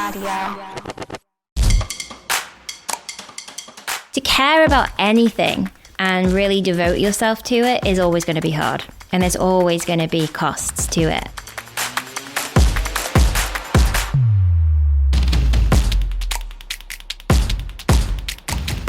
To care about anything and really devote yourself to it is always going to be hard. And there's always going to be costs to it.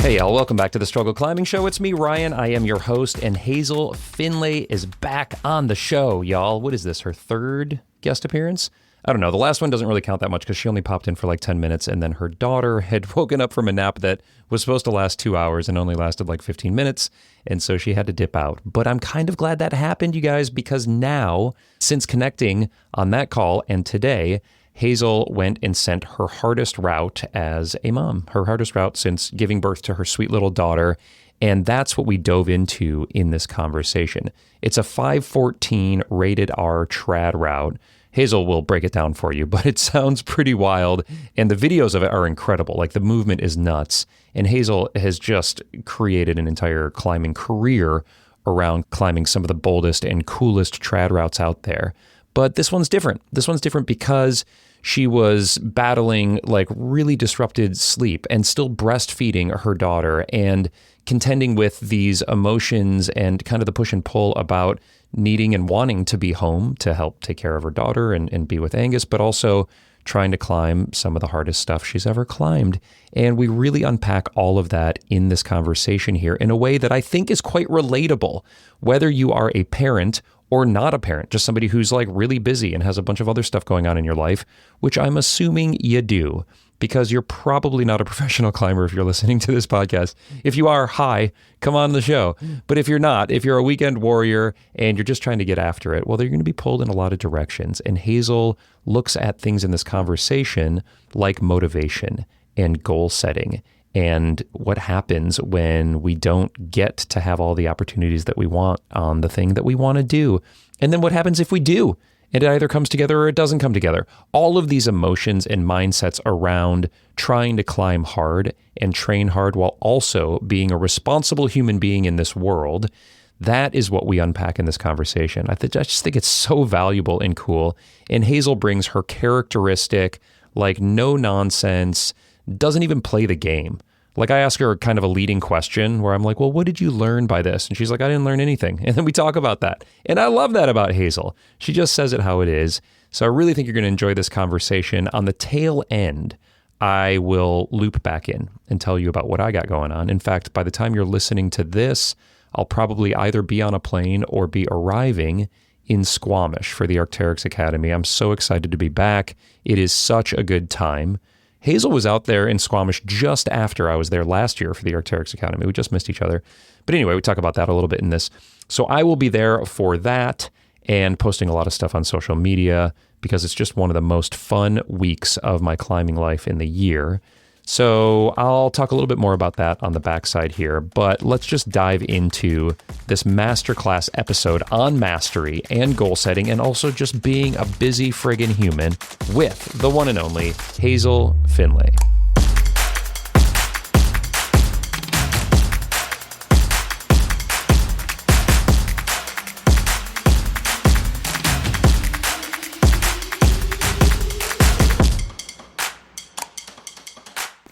Hey y'all, welcome back to the Struggle Climbing Show. It's me, Ryan. I am your host, and Hazel Findlay is back on the show, y'all. What is this, her third guest appearance? I don't know. The last one doesn't really count that much because she only popped in for like 10 minutes, and then her daughter had woken up from a nap that was supposed to last 2 hours and only lasted like 15 minutes, and so she had to dip out. But I'm kind of glad that happened, you guys, because now, since connecting on that call and today, Hazel went and sent her hardest route as a mom, her hardest route since giving birth to her sweet little daughter. And that's what we dove into in this conversation. It's a 5:14 rated R trad route. Hazel will break it down for you, but it sounds pretty wild. And the videos of it are incredible. Like, the movement is nuts. And Hazel has just created an entire climbing career around climbing some of the boldest and coolest trad routes out there. But this one's different. This one's different because she was battling like really disrupted sleep and still breastfeeding her daughter and contending with these emotions and kind of the push and pull about needing and wanting to be home to help take care of her daughter and be with Angus, but also trying to climb some of the hardest stuff she's ever climbed. And we really unpack all of that in this conversation here in a way that I think is quite relatable, whether you are a parent or not a parent, just somebody who's like really busy and has a bunch of other stuff going on in your life, which I'm assuming you do, because you're probably not a professional climber if you're listening to this podcast. If you are, hi, come on the show. But if you're not, if you're a weekend warrior and you're just trying to get after it, well, you're going to be pulled in a lot of directions. And Hazel looks at things in this conversation like motivation and goal setting, and what happens when we don't get to have all the opportunities that we want on the thing that we want to do. And then what happens if we do, and it either comes together or it doesn't come together. All of these emotions and mindsets around trying to climb hard and train hard while also being a responsible human being in this world, that is what we unpack in this conversation. I just think it's so valuable and cool. And Hazel brings her characteristic, like no nonsense, doesn't even play the game. Like, I ask her kind of a leading question where I'm like, well, what did you learn by this? And she's like, I didn't learn anything. And then we talk about that. And I love that about Hazel. She just says it how it is. So I really think you're going to enjoy this conversation. On the tail end, I will loop back in and tell you about what I got going on. In fact, by the time you're listening to this, I'll probably either be on a plane or be arriving in Squamish for the Arc'teryx Academy. I'm so excited to be back. It is such a good time. Hazel was out there in Squamish just after I was there last year for the Arc'teryx Academy. We just missed each other. But anyway, we talk about that a little bit in this. So I will be there for that and posting a lot of stuff on social media because it's just one of the most fun weeks of my climbing life in the year. So I'll talk a little bit more about that on the backside here, but let's just dive into this masterclass episode on mastery and goal setting, and also just being a busy friggin' human with the one and only Hazel Findlay.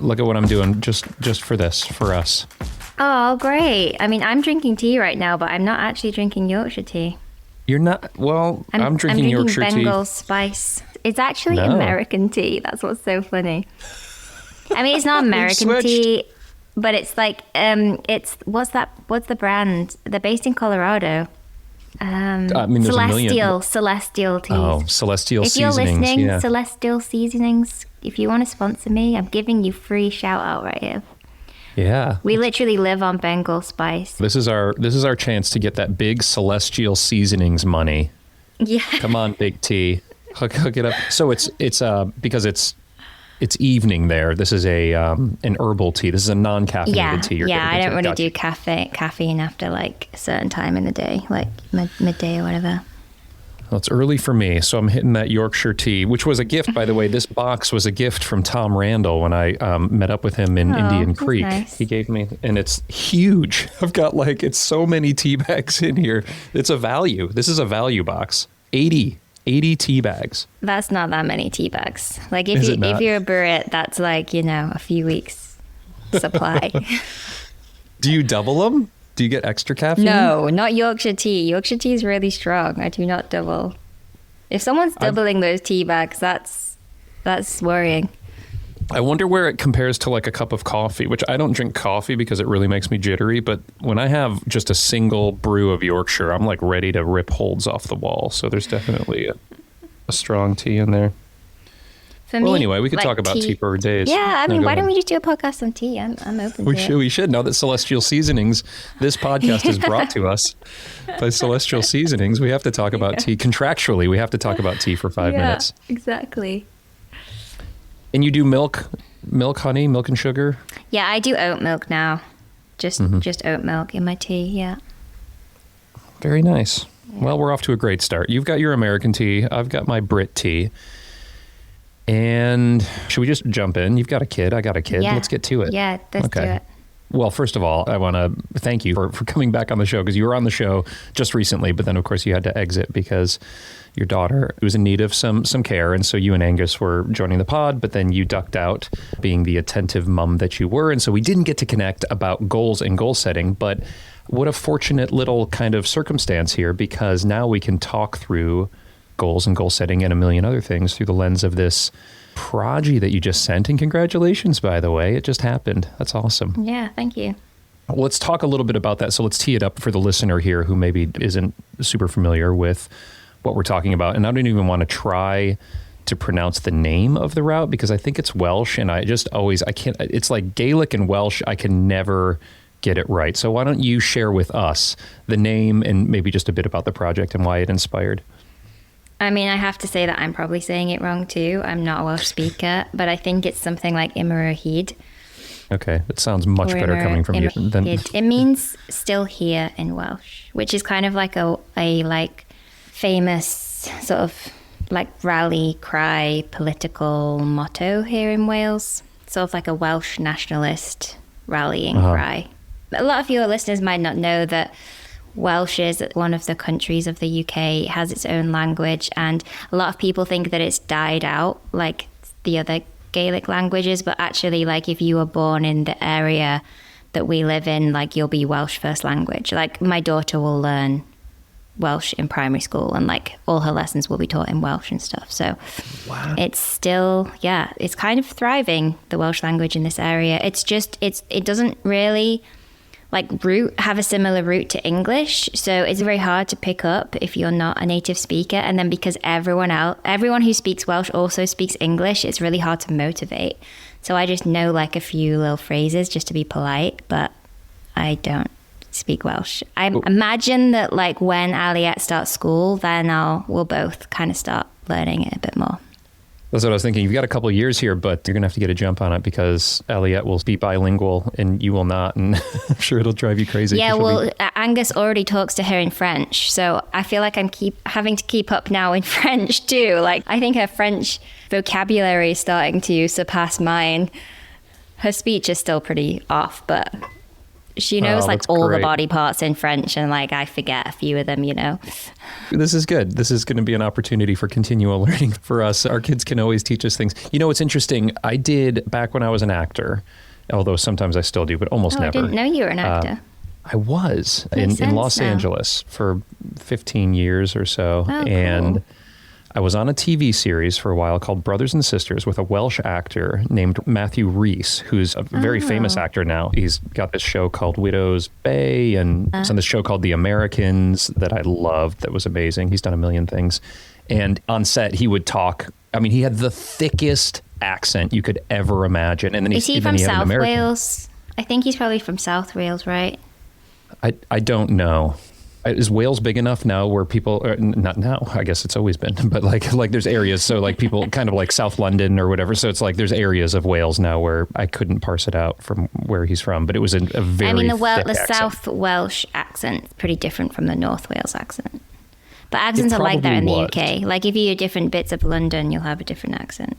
Look at what I'm doing just for this, for us. Oh, great. I mean, I'm drinking tea right now, but I'm not actually drinking Yorkshire tea. You're not? Well, I'm drinking Yorkshire tea. Bengal spice. It's actually American tea. That's what's so funny. I mean, it's not American tea, but it's like, what's the brand? They're based in Colorado. I mean, Celestial teas. Oh, Celestial Seasonings. If you're listening, yeah. Celestial Seasonings, if you want to sponsor me, I'm giving you free shout out right here. Yeah. We literally live on Bengal spice. This is our chance to get that big Celestial Seasonings money. Yeah. Come on, Big T. Hook it up. So it's because it's evening there. This is an herbal tea. This is a non-caffeinated tea. I don't really do caffeine after like a certain time in the day, like midday or whatever. Well, it's early for me, so I'm hitting that Yorkshire tea, which was a gift, by the way. This box was a gift from Tom Randall when I met up with him in Indian Creek. Nice. He gave me, and it's huge. I've got it's so many tea bags in here. It's a value. This is a value box. $80 80 tea bags. That's not that many tea bags. Like Is it if not? you're a Brit, that's like, a few weeks supply. Do you double them? Do you get extra caffeine? No, not Yorkshire tea. Yorkshire tea is really strong. I do not double. If someone's doubling those tea bags, that's worrying. I wonder where it compares to like a cup of coffee, which I don't drink coffee because it really makes me jittery. But when I have just a single brew of Yorkshire, I'm like ready to rip holds off the wall. So there's definitely a strong tea in there. For me, anyway, we could talk about tea for days. Yeah, I mean, why don't we we just do a podcast on tea? I'm open to it. We should. Now that Celestial Seasonings, this podcast is brought to us by Celestial Seasonings. We have to talk about tea. Contractually, we have to talk about tea for 5 minutes. Exactly. And you do milk, honey, milk and sugar? Yeah, I do oat milk now. Just oat milk in my tea, yeah. Very nice. Yeah. Well, we're off to a great start. You've got your American tea. I've got my Brit tea. And should we just jump in? You've got a kid. I got a kid. Yeah. Let's get to it. Yeah, let's do it. Well, first of all, I want to thank you for coming back on the show, because you were on the show just recently, but then, of course, you had to exit because your daughter was in need of some care. And so you and Angus were joining the pod, but then you ducked out, being the attentive mom that you were. And so we didn't get to connect about goals and goal setting. But what a fortunate little kind of circumstance here, because now we can talk through goals and goal setting and a million other things through the lens of this prodigy that you just sent. And congratulations, by the way. It just happened. That's awesome. Yeah, thank you. Well, let's talk a little bit about that. So let's tee it up for the listener here who maybe isn't super familiar with what we're talking about. And I don't even want to try to pronounce the name of the route, because I think it's Welsh, and I can't, it's like Gaelic and Welsh. I can never get it right. So why don't you share with us the name and maybe just a bit about the project and why it inspired? I mean, I have to say that I'm probably saying it wrong too. I'm not a Welsh speaker, but I think it's something like Immerahid. Okay, it sounds much better coming from you than... It means still here in Welsh, which is kind of like a like famous sort of like rally cry political motto here in Wales. Sort of like a Welsh nationalist rallying cry. A lot of your listeners might not know that Welsh is one of the countries of the UK. It has its own language, and a lot of people think that it's died out like the other Gaelic languages, but actually, like, if you were born in the area that we live in, like, you'll be Welsh first language. Like, my daughter will learn Welsh in primary school, and like all her lessons will be taught in Welsh and stuff. So It's still, it's kind of thriving, the Welsh language in this area. It's just, it doesn't really have a similar root to English, so it's very hard to pick up if you're not a native speaker. And then because everyone who speaks Welsh also speaks English, it's really hard to motivate. So I just know like a few little phrases just to be polite, but I don't speak Welsh. I imagine that like when Aliette starts school, then we'll both kind of start learning it a bit more. That's what I was thinking. You've got a couple of years here, but you're going to have to get a jump on it, because Aliette will be bilingual and you will not. And I'm sure it'll drive you crazy. Yeah, well, Angus already talks to her in French. So I feel like I'm having to keep up now in French too. Like, I think her French vocabulary is starting to surpass mine. Her speech is still pretty off, but she knows like all the body parts in French, and like I forget a few of them, you know. This is good. This is going to be an opportunity for continual learning for us. Our kids can always teach us things. You know, it's interesting. I did back when I was an actor, although sometimes I still do, but almost never. I didn't know you were an actor. I was in Los Angeles for 15 years or so. Oh, and cool. I was on a TV series for a while called Brothers and Sisters with a Welsh actor named Matthew Rhys, who's a very famous actor now. He's got this show called Widow's Bay, and he's on this show called The Americans that I loved. That was amazing. He's done a million things. And on set, he would talk. I mean, he had the thickest accent you could ever imagine. And then is he from South Wales? I think he's probably from South Wales, right? I don't know. Is Wales big enough now where people, not now, I guess it's always been, but like there's areas, so like people kind of like South London or whatever. So it's like there's areas of Wales now where I couldn't parse it out from where he's from, but it was a very the South Welsh accent is pretty different from the North Wales accent. But accents are like that in the UK. Like if you hear different bits of London, you'll have a different accent.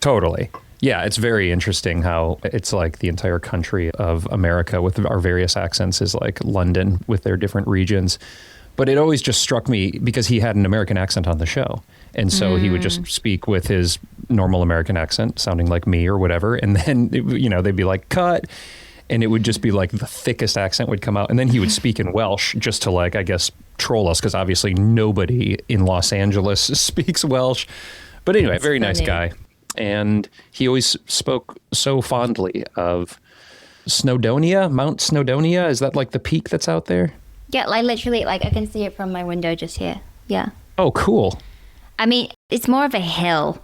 Totally. Yeah, it's very interesting how it's like the entire country of America with our various accents is like London with their different regions. But it always just struck me because he had an American accent on the show. And so he would just speak with his normal American accent, sounding like me or whatever. And then, they'd be like, cut. And it would just be like the thickest accent would come out. And then he would speak in Welsh just to I guess, troll us, because obviously nobody in Los Angeles speaks Welsh. But anyway, that's very nice guy. And he always spoke so fondly of Snowdonia, Mount Snowdonia. Is that like the peak that's out there? Yeah, literally, I can see it from my window just here. Yeah. Oh, cool. I mean, it's more of a hill.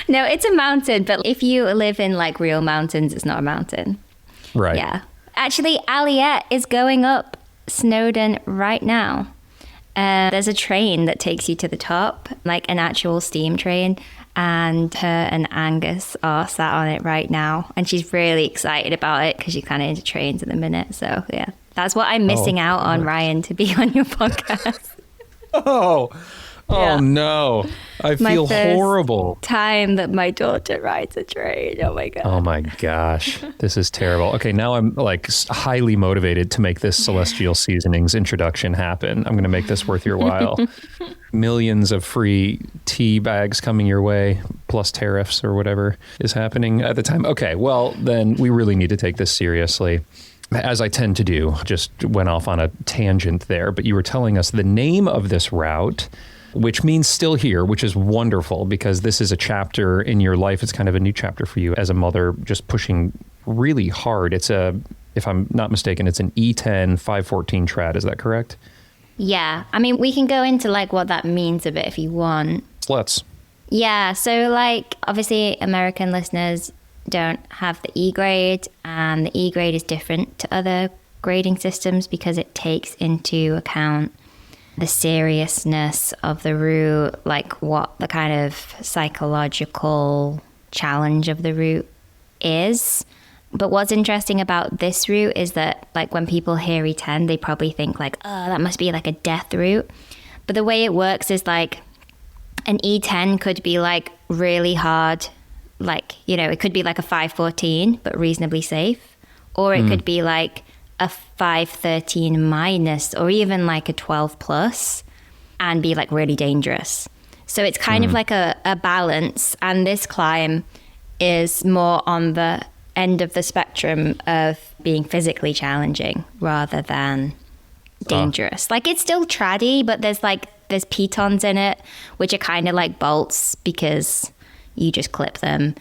No, it's a mountain, but if you live in real mountains, it's not a mountain. Right. Yeah. Actually, Aliette is going up Snowdon right now. There's a train that takes you to the top, an actual steam train. And her and Angus are sat on it right now. And she's really excited about it because she's kind of into trains at the minute. So, yeah, that's what I'm missing out on, Ryan, to be on your podcast. Oh, no. I feel horrible. Time that my daughter rides a train. Oh, my God. Oh, my gosh. This is terrible. Okay, now I'm highly motivated to make this Celestial Seasonings introduction happen. I'm going to make this worth your while. Millions of free tea bags coming your way, plus tariffs or whatever is happening at the time. Okay, well, then we really need to take this seriously. As I tend to do, just went off on a tangent there, but you were telling us the name of this route, which means still here, which is wonderful because this is a chapter in your life. It's kind of a new chapter for you as a mother, just pushing really hard. It's if I'm not mistaken, it's an E10 514 trad. Is that correct? Yeah. I mean, we can go into what that means a bit if you want. Let's. Yeah. So obviously American listeners don't have the E grade, and the E grade is different to other grading systems because it takes into account the seriousness of the route, what the kind of psychological challenge of the route is. But what's interesting about this route is that when people hear E10, they probably think oh, that must be a death route. But the way it works is an E10 could be really hard, it could be a 514 but reasonably safe, or it could be a 513 minus, or even a 12 plus, and be really dangerous. So it's kind of a balance, and this climb is more on the end of the spectrum of being physically challenging rather than dangerous. It's still traddy, but there's pitons in it, which are kind of bolts because you just clip them.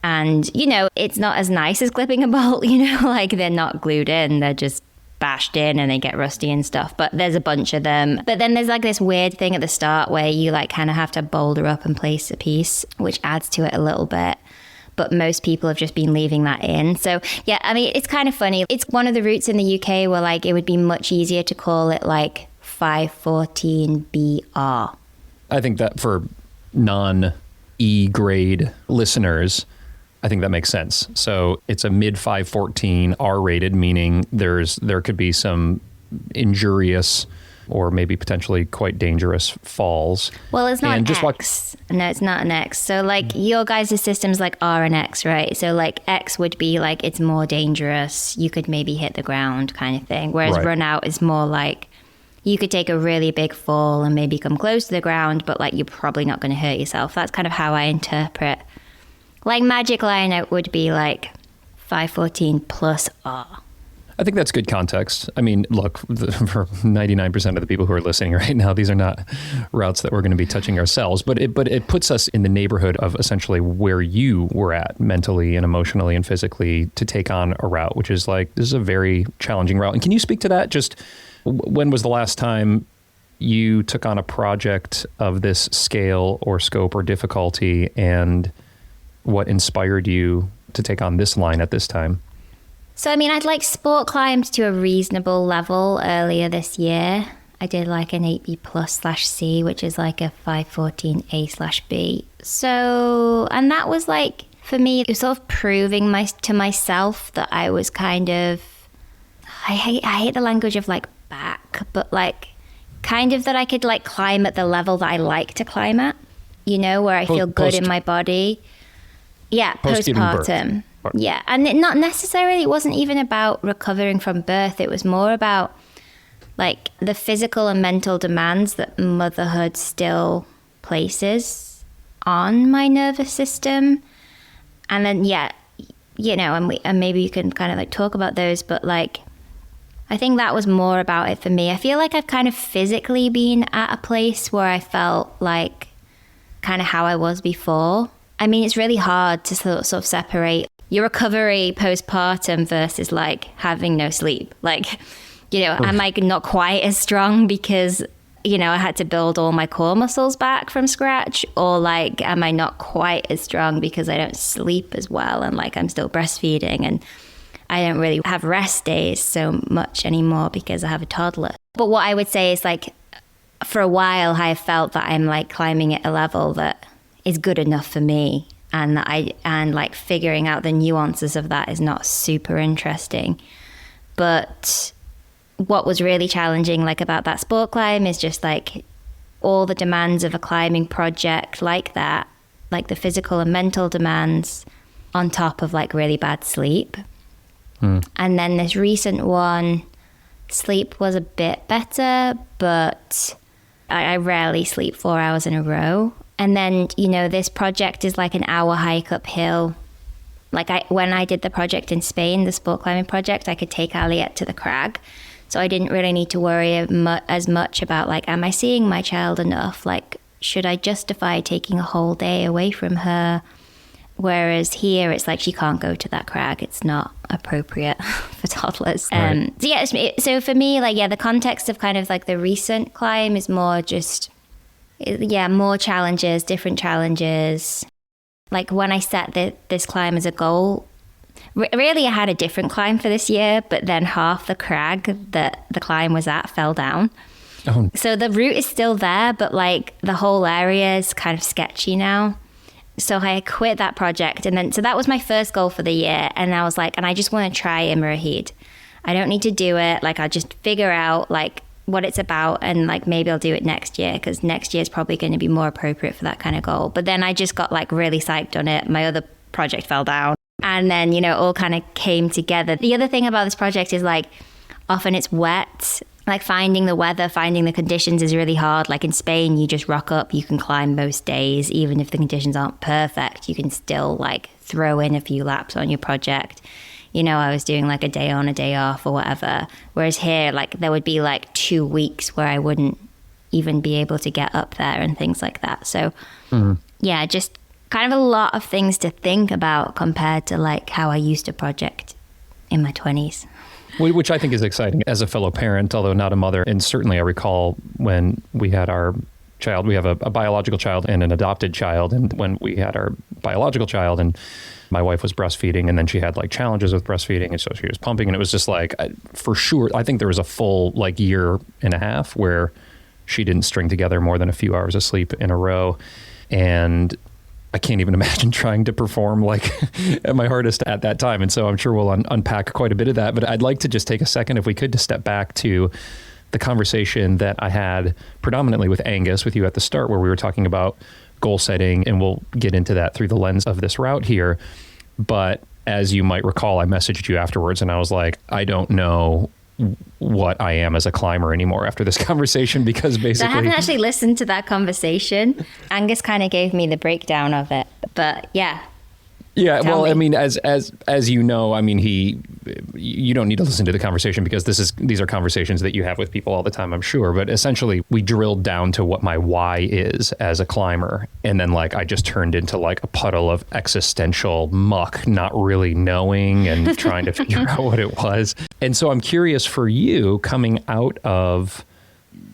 And, it's not as nice as clipping a bolt, they're not glued in, they're just bashed in and they get rusty and stuff. But there's a bunch of them. But then there's this weird thing at the start where you kind of have to boulder up and place a piece, which adds to it a little bit. But most people have just been leaving that in. So, yeah, I mean, it's kind of funny. It's one of the routes in the UK where it would be much easier to call it 514BR. I think that for non-E grade listeners, I think that makes sense. So it's a mid 514 R-rated, meaning there could be some injurious or maybe potentially quite dangerous falls. Well, it's not an X. No, it's not an X. So your guys' system's R and X, right? So X would be it's more dangerous. You could maybe hit the ground kind of thing. Whereas run out is more you could take a really big fall and maybe come close to the ground, but you're probably not going to hurt yourself. That's kind of how I interpret. Magic line out would be 514 plus R. I think that's good context. I mean, look, for 99% of the people who are listening right now, these are not routes that we're going to be touching ourselves, but it puts us in the neighborhood of essentially where you were at mentally and emotionally and physically to take on a route, which is this is a very challenging route. And can you speak to that? Just when was the last time you took on a project of this scale or scope or difficulty, and what inspired you to take on this line at this time? So, I mean, I'd sport climbed to a reasonable level earlier this year. I did an 8B plus /C, which is a 514A/B. So, and that was for me, it was sort of proving to myself that I was kind of, I hate the language of back, but kind of that I could climb at the level that I like to climb at, where I feel good in my body. Yeah, postpartum. Yeah, and not necessarily, it wasn't even about recovering from birth. It was more about like the physical and mental demands that motherhood still places on my nervous system. And then, yeah, you know, and maybe you can kind of like talk about those, but like, I think that was more about it for me. I feel like I've kind of physically been at a place where I felt like kind of how I was before. I mean, it's really hard to sort of separate your recovery postpartum versus like having no sleep. Like, you know, am I not quite as strong because, you know, I had to build all my core muscles back from scratch? Or like, am I not quite as strong because I don't sleep as well and like I'm still breastfeeding and I don't really have rest days so much anymore because I have a toddler? But what I would say is like, for a while, I felt that I'm like climbing at a level that is good enough for me. And like figuring out the nuances of that is not super interesting. But what was really challenging like about that sport climb is just like all the demands of a climbing project like that, like the physical and mental demands on top of like really bad sleep. And then this recent one, sleep was a bit better, but I rarely sleep 4 hours in a row. And then, you know, this project is like an hour hike uphill. Like when I did the project in Spain, the sport climbing project, I could take Aliette to the crag. So I didn't really need to worry as much about like, am I seeing my child enough? Like, should I justify taking a whole day away from her? Whereas here, it's like she can't go to that crag. It's not appropriate for toddlers. Right. So yeah, so for me, like, yeah, the context of kind of like the recent climb is more just, yeah, more challenges, different challenges. Like when I set this climb as a goal, really I had a different climb for this year, but then half the crag that the climb was at fell down. Oh. So the route is still there, but like the whole area is kind of sketchy now. So I quit that project. And then, so that was my first goal for the year. And I was like, and I just want to try Imrahid. I don't need to do it. Like, I'll just figure out like what it's about. And like, maybe I'll do it next year because next year is probably going to be more appropriate for that kind of goal. But then I just got like really psyched on it. My other project fell down. And then, you know, all kind of came together. The other thing about this project is like, often it's wet. Like finding the weather, finding the conditions is really hard. Like in Spain, you just rock up, you can climb most days. Even if the conditions aren't perfect, you can still like throw in a few laps on your project. You know, I was doing like a day on, a day off or whatever. Whereas here, like there would be like 2 weeks where I wouldn't even be able to get up there and things like that. So yeah, just kind of a lot of things to think about compared to like how I used to project in my 20s. Which I think is exciting as a fellow parent, although not a mother. And certainly I recall when we had our child, we have a biological child and an adopted child. And when we had our biological child and my wife was breastfeeding and then she had like challenges with breastfeeding. And so she was pumping and it was just like, for sure, I think there was a full like year and a half where she didn't string together more than a few hours of sleep in a row. And I can't even imagine trying to perform like at my hardest at that time. And so I'm sure we'll unpack quite a bit of that. But I'd like to just take a second, if we could, to step back to the conversation that I had predominantly with Angus, with you at the start, where we were talking about goal setting. And we'll get into that through the lens of this route here. But as you might recall, I messaged you afterwards and I was like, I don't know what I am as a climber anymore after this conversation, because basically I haven't actually listened to that conversation. Angus kind of gave me the breakdown of it, but yeah. Yeah, well, I mean, as you know, I mean, you don't need to listen to the conversation because these are conversations that you have with people all the time, I'm sure. But essentially, we drilled down to what my why is as a climber, and then like I just turned into like a puddle of existential muck, not really knowing and trying to figure out what it was. And so I'm curious for you, coming out of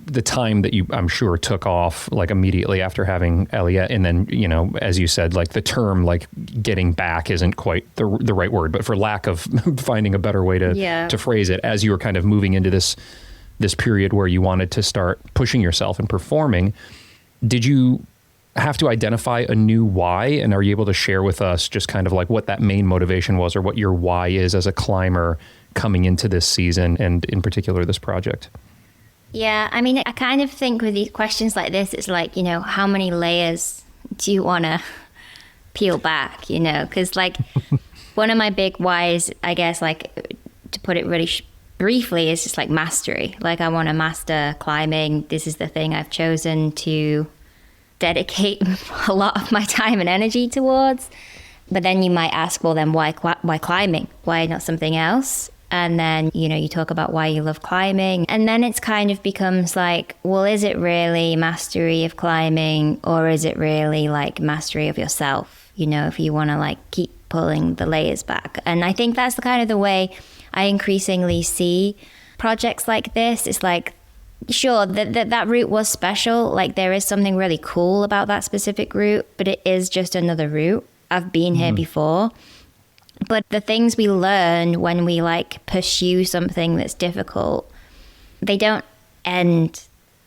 the time that you, I'm sure, took off like immediately after having Aliette, and then, you know, as you said, like the term like getting back isn't quite the right word, but for lack of finding a better way to phrase it, as you were kind of moving into this period where you wanted to start pushing yourself and performing, did you have to identify a new why? And are you able to share with us just kind of like what that main motivation was, or what your why is as a climber coming into this season and in particular this project? Yeah, I mean, I kind of think with these questions like this, it's like, you know, how many layers do you want to peel back, you know? Because like one of my big whys, I guess, like to put it really briefly is just like mastery. Like, I want to master climbing. This is the thing I've chosen to dedicate a lot of my time and energy towards. But then you might ask, well, then why climbing? Why not something else? And then, you talk about why you love climbing. And then it's kind of becomes like, well, is it really mastery of climbing, or is it really like mastery of yourself? If you want to like keep pulling the layers back. And I think that's the kind of the way I increasingly see projects like this. It's like, sure, that route was special. Like, there is something really cool about that specific route, but it is just another route. I've been here before. But the things we learn when we like pursue something that's difficult, they don't end.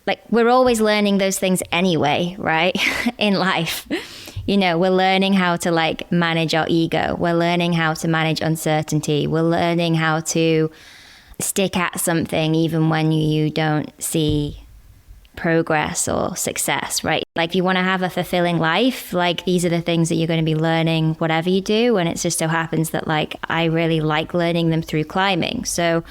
Like, we're always learning those things anyway, right? In life. We're learning how to like manage our ego. We're learning how to manage uncertainty. We're learning how to stick at something even when you don't see progress or success, right? Like, if you want to have a fulfilling life, like, these are the things that you're going to be learning whatever you do. And it just so happens that like I really like learning them through climbing. So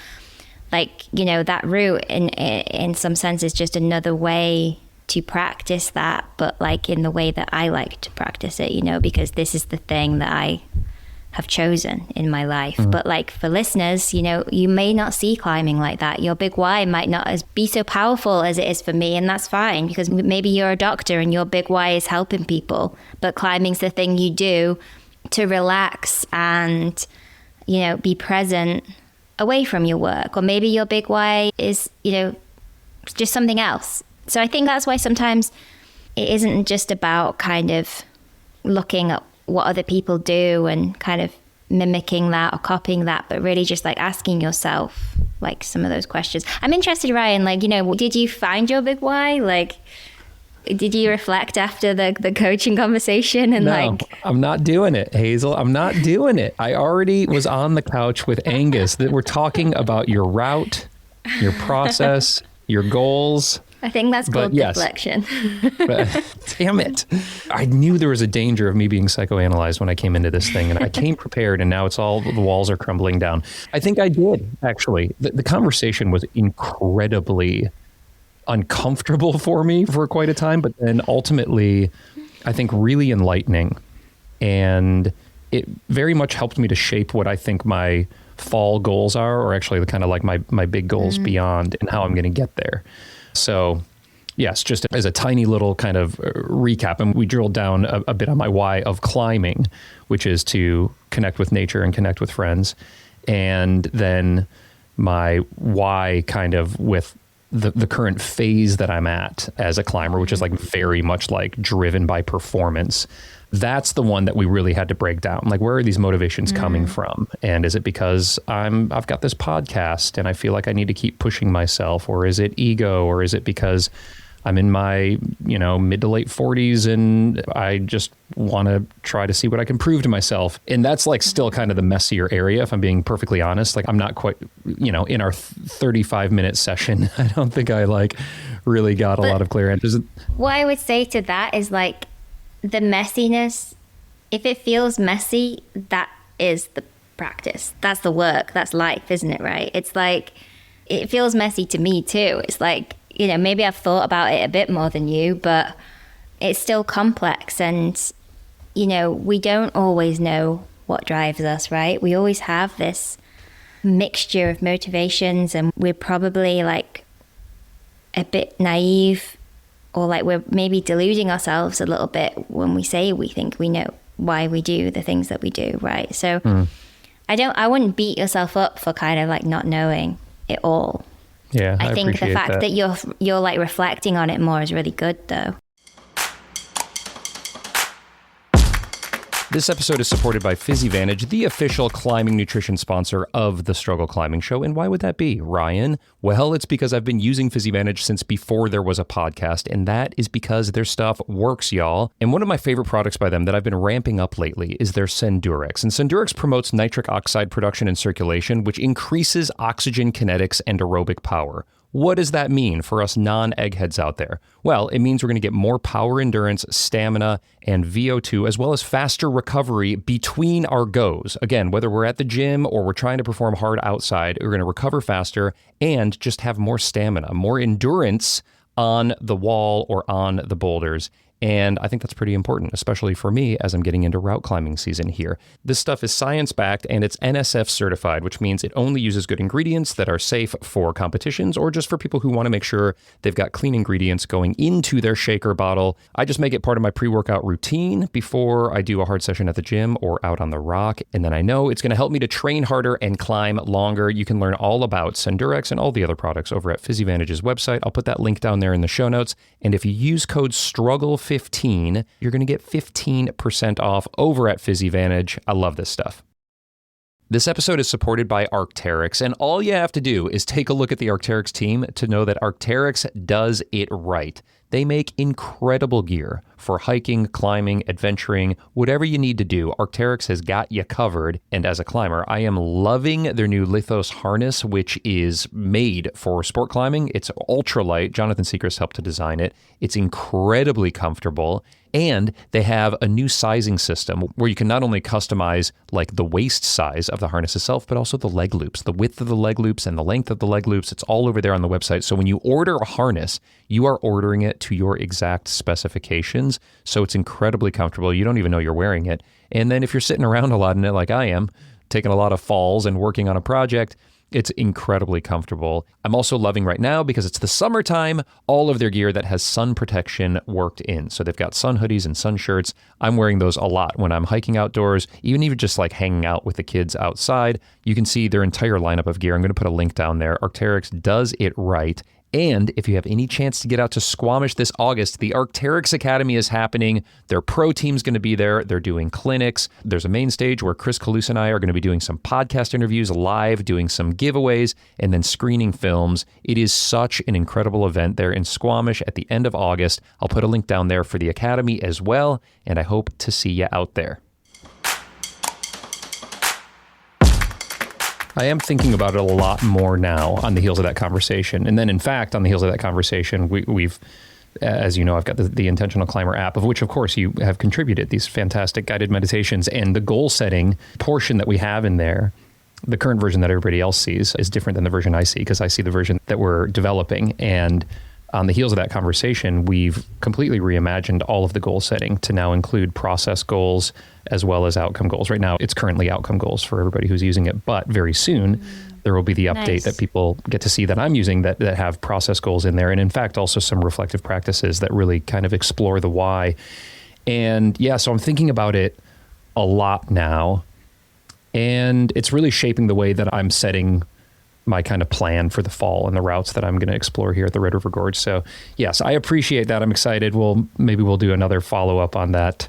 like, that route in some sense is just another way to practice that, but like in the way that I like to practice it, because this is the thing that I have chosen in my life. But like, for listeners, you may not see climbing like that. Your big why might not be so powerful as it is for me, and that's fine, because maybe you're a doctor and your big why is helping people, but climbing's the thing you do to relax and, be present away from your work. Or maybe your big why is, just something else. So I think that's why sometimes it isn't just about kind of looking at what other people do and kind of mimicking that or copying that, but really just like asking yourself like some of those questions. I'm interested, Ryan, like, did you find your big why? Like, did you reflect after the coaching conversation? And no, I'm not doing it, Hazel. I'm not doing it. I already was on the couch with Angus that we're talking about your route, your process, your goals. I think that's called deflection. Damn it. I knew there was a danger of me being psychoanalyzed when I came into this thing, and I came prepared, and now it's all, the walls are crumbling down. I think I did, actually. The conversation was incredibly uncomfortable for me for quite a time, but then ultimately, I think really enlightening. And it very much helped me to shape what I think my fall goals are, or actually the kind of like my big goals beyond, and how I'm going to get there. So yes, just as a tiny little kind of recap, and we drilled down a bit on my why of climbing, which is to connect with nature and connect with friends. And then my why kind of with the current phase that I'm at as a climber, which is like very much like driven by performance. That's the one that we really had to break down. Like, where are these motivations coming from? And is it because I've got this podcast and I feel like I need to keep pushing myself? Or is it ego? Or is it because I'm in my, mid to late 40s and I just want to try to see what I can prove to myself? And that's like still kind of the messier area, if I'm being perfectly honest. Like, I'm not quite, in our 35-minute session, I don't think I like really got a lot of clear answers. What I would say to that is like, the messiness, if it feels messy, that is the practice. That's the work. That's life, isn't it? Right? It's like, it feels messy to me too. It's like, maybe I've thought about it a bit more than you, but it's still complex. And, we don't always know what drives us, right? We always have this mixture of motivations, and we're probably like a bit naive, or like we're maybe deluding ourselves a little bit when we say we think we know why we do the things that we do, right? So I wouldn't beat yourself up for kind of like not knowing it all. Yeah, I think the fact that you're like reflecting on it more is really good, though. This episode is supported by PhysiVantage, the official climbing nutrition sponsor of the Struggle Climbing Show. And why would that be, Ryan? Well, it's because I've been using PhysiVantage since before there was a podcast, and that is because their stuff works, y'all. And one of my favorite products by them that I've been ramping up lately is their Sendurex. And Sendurex promotes nitric oxide production and circulation, which increases oxygen kinetics and aerobic power. What does that mean for us non-eggheads out there? Well, it means we're going to get more power endurance, stamina, and VO2, as well as faster recovery between our goes. Again, whether we're at the gym or we're trying to perform hard outside, we're going to recover faster and just have more stamina, more endurance on the wall or on the boulders. And I think that's pretty important, especially for me as I'm getting into route climbing season here. This stuff is science-backed and it's NSF certified, which means it only uses good ingredients that are safe for competitions or just for people who want to make sure they've got clean ingredients going into their shaker bottle. I just make it part of my pre-workout routine before I do a hard session at the gym or out on the rock. And then I know it's going to help me to train harder and climb longer. You can learn all about Sendurex and all the other products over at PhysiVantage's website. I'll put that link down there in the show notes. And if you use code STRUGGLE15, you're going to get 15% off over at PhysiVantage. I love this stuff. This episode is supported by Arc'teryx, and all you have to do is take a look at the Arc'teryx team to know that Arc'teryx does it right. They make incredible gear for hiking, climbing, adventuring, whatever you need to do. Arc'teryx has got you covered. And as a climber, I am loving their new Lithos harness, which is made for sport climbing. It's ultralight. Jonathan Seacrest helped to design it. It's incredibly comfortable. And they have a new sizing system where you can not only customize like the waist size of the harness itself, but also the leg loops, the width of the leg loops and the length of the leg loops. It's all over there on the website. So when you order a harness, you are ordering it to your exact specifications. So it's incredibly comfortable. You don't even know you're wearing it. And then if you're sitting around a lot in it like I am, taking a lot of falls and working on a project, it's incredibly comfortable. I'm also loving right now, because it's the summertime, all of their gear that has sun protection worked in. So they've got sun hoodies and sun shirts. I'm wearing those a lot when I'm hiking outdoors, even just like hanging out with the kids outside. You can see their entire lineup of gear. I'm going to put a link down there. Arc'teryx does it right. And if you have any chance to get out to Squamish this August, the Arc'teryx Academy is happening. Their pro team's going to be there. They're doing clinics. There's a main stage where Chris Kalous and I are going to be doing some podcast interviews live, doing some giveaways, and then screening films. It is such an incredible event there in Squamish at the end of August. I'll put a link down there for the Academy as well, and I hope to see you out there. I am thinking about it a lot more now on the heels of that conversation. And then, in fact, on the heels of that conversation, we've, as you know, I've got the Intentional Climber app, of which, of course, you have contributed these fantastic guided meditations. And the goal setting portion that we have in there, the current version that everybody else sees, is different than the version I see, because I see the version that we're developing. And on the heels of that conversation, we've completely reimagined all of the goal setting to now include process goals as well as outcome goals. Right now, it's currently outcome goals for everybody who's using it, but very soon there will be the update that people get to see that I'm using that have process goals in there. And in fact, also some reflective practices that really kind of explore the why. And yeah, so I'm thinking about it a lot now, and it's really shaping the way that I'm setting my kind of plan for the fall and the routes that I'm going to explore here at the Red River Gorge. So yes, I appreciate that. I'm excited. Maybe we'll do another follow-up on that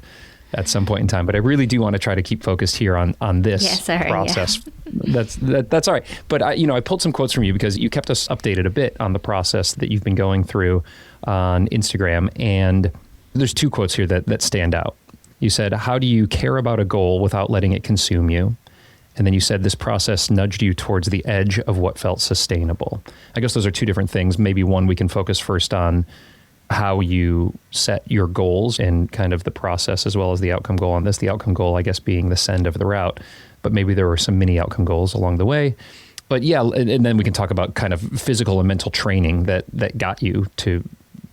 at some point in time, but I really do want to try to keep focused here on this process. Yeah. That's all right. But I pulled some quotes from you because you kept us updated a bit on the process that you've been going through on Instagram. And there's two quotes here that stand out. You said, "How do you care about a goal without letting it consume you?" And then you said this process nudged you towards the edge of what felt sustainable. I guess those are two different things. Maybe one, we can focus first on how you set your goals and kind of the process as well as the outcome goal on this. The outcome goal, I guess, being the send of the route, but maybe there were some mini outcome goals along the way. But yeah, and then we can talk about kind of physical and mental training that got you to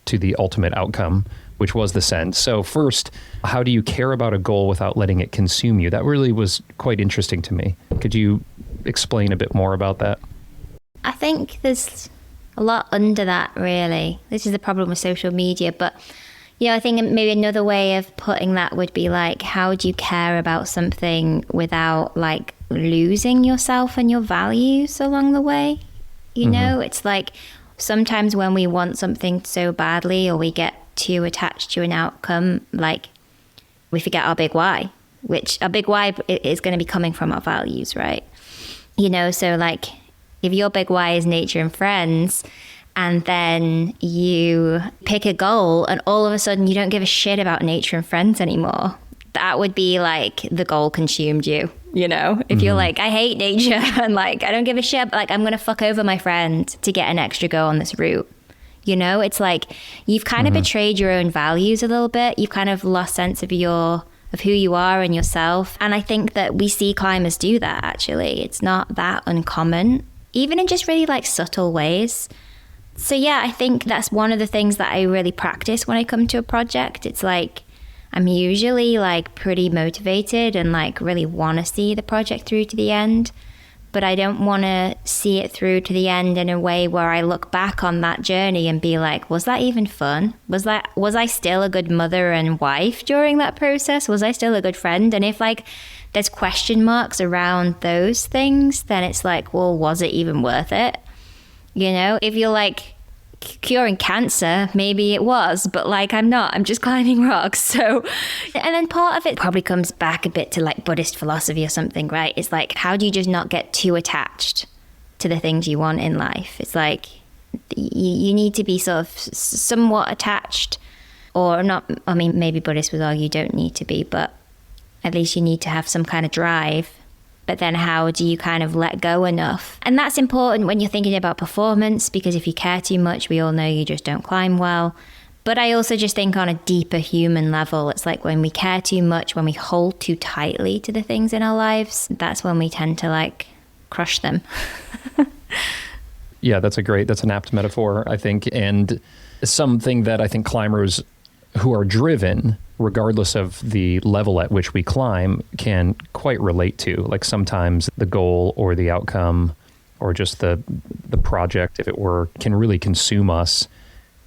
the ultimate outcome, which was the send. So first, how do you care about a goal without letting it consume you? That really was quite interesting to me. Could you explain a bit more about that? I think there's a lot under that, really. This is the problem with social media. But, I think maybe another way of putting that would be like, how do you care about something without like losing yourself and your values along the way? It's like sometimes when we want something so badly or we get too attached to an outcome, like we forget our big why, which our big why is going to be coming from our values, right? So like if your big why is nature and friends, and then you pick a goal and all of a sudden you don't give a shit about nature and friends anymore, that would be like the goal consumed you. if you're like, I hate nature and like, I don't give a shit, but like, I'm going to fuck over my friend to get an extra go on this route. It's like you've kind of betrayed your own values a little bit. You've kind of lost sense of who you are and yourself. And I think that we see climbers do that, actually. It's not that uncommon, even in just really like subtle ways. So yeah, I think that's one of the things that I really practice when I come to a project. It's like, I'm usually like pretty motivated and like really want to see the project through to the end. But I don't want to see it through to the end in a way where I look back on that journey and be like, was that even fun? Was I still a good mother and wife during that process? Was I still a good friend? And if like there's question marks around those things, then it's like, well, was it even worth it? If you're like curing cancer, maybe it was, but like I'm just climbing rocks. So, and then part of it probably comes back a bit to like Buddhist philosophy or something, right? It's like, how do you just not get too attached to the things you want in life? It's like you need to be sort of somewhat attached, or not. I mean, maybe Buddhists would argue you don't need to be, but at least you need to have some kind of drive. But then how do you kind of let go enough? And that's important when you're thinking about performance, because if you care too much, we all know you just don't climb well. But I also just think on a deeper human level, it's like when we care too much, when we hold too tightly to the things in our lives, that's when we tend to like crush them. Yeah, that's an apt metaphor, I think. And something that I think climbers who are driven, regardless of the level at which we climb, can quite relate to. Like sometimes the goal or the outcome or just the project, if it were, can really consume us.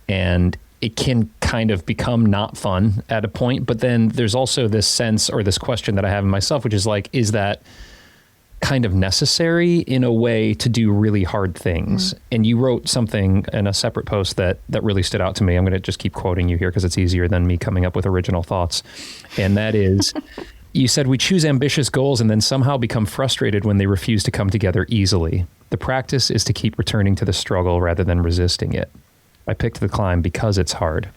And it can kind of become not fun at a point. But then there's also this sense or this question that I have in myself, which is like, is that kind of necessary in a way to do really hard things? And you wrote something in a separate post that really stood out to me. I'm going to just keep quoting you here because it's easier than me coming up with original thoughts. And that is, you said, we choose ambitious goals and then somehow become frustrated when they refuse to come together easily. The practice is to keep returning to the struggle rather than resisting it. I picked the climb because it's hard.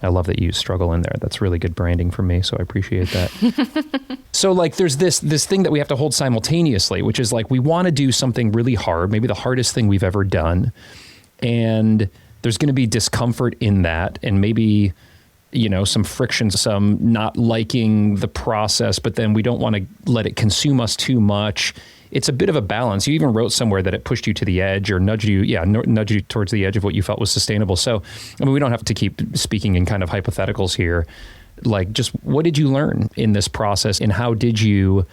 I love that you use struggle in there. That's really good branding for me, so I appreciate that. So like there's this thing that we have to hold simultaneously, which is like we want to do something really hard, maybe the hardest thing we've ever done. And there's going to be discomfort in that, and maybe, some friction, some not liking the process, but then we don't want to let it consume us too much. It's a bit of a balance. You even wrote somewhere that it pushed you to the edge or nudged you towards the edge of what you felt was sustainable. So, I mean, we don't have to keep speaking in kind of hypotheticals here. Like, just what did you learn in this process, and how did you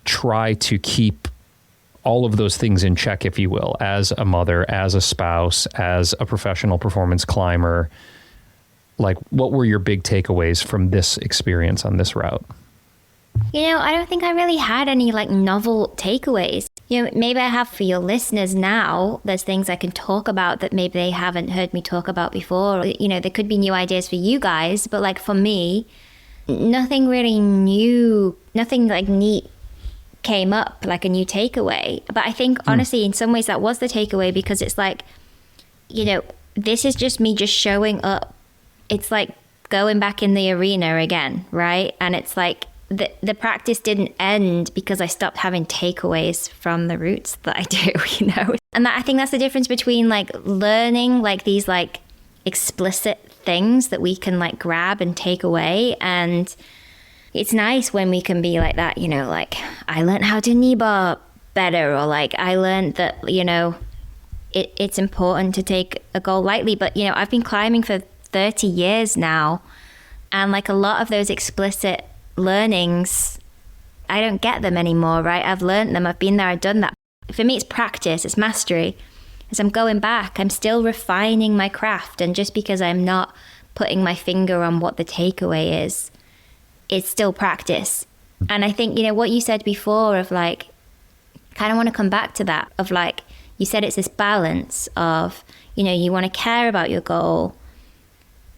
try to keep all of those things in check, if you will, as a mother, as a spouse, as a professional performance climber? Like, what were your big takeaways from this experience on this route? I don't think I really had any like novel takeaways. Maybe I have for your listeners now. There's things I can talk about that maybe they haven't heard me talk about before. There could be new ideas for you guys, but like for me, nothing really new, nothing like neat came up, like a new takeaway. But I think honestly, in some ways that was the takeaway, because it's like, this is just me just showing up. It's like going back in the arena again, right? And it's like, the practice didn't end because I stopped having takeaways from the routes that I do, And I think that's the difference between like learning like these like explicit things that we can like grab and take away. And it's nice when we can be like that, like I learned how to knee bar better, or like I learned that, it's important to take a goal lightly. But, I've been climbing for 30 years now. And like a lot of those explicit learnings, I don't get them anymore, right? I've learned them, I've been there, I've done that. For me, it's practice, it's mastery. As I'm going back, I'm still refining my craft. And just because I'm not putting my finger on what the takeaway is, it's still practice. And I think, what you said before of like, kind of want to come back to that, of like, you said it's this balance of, you want to care about your goal,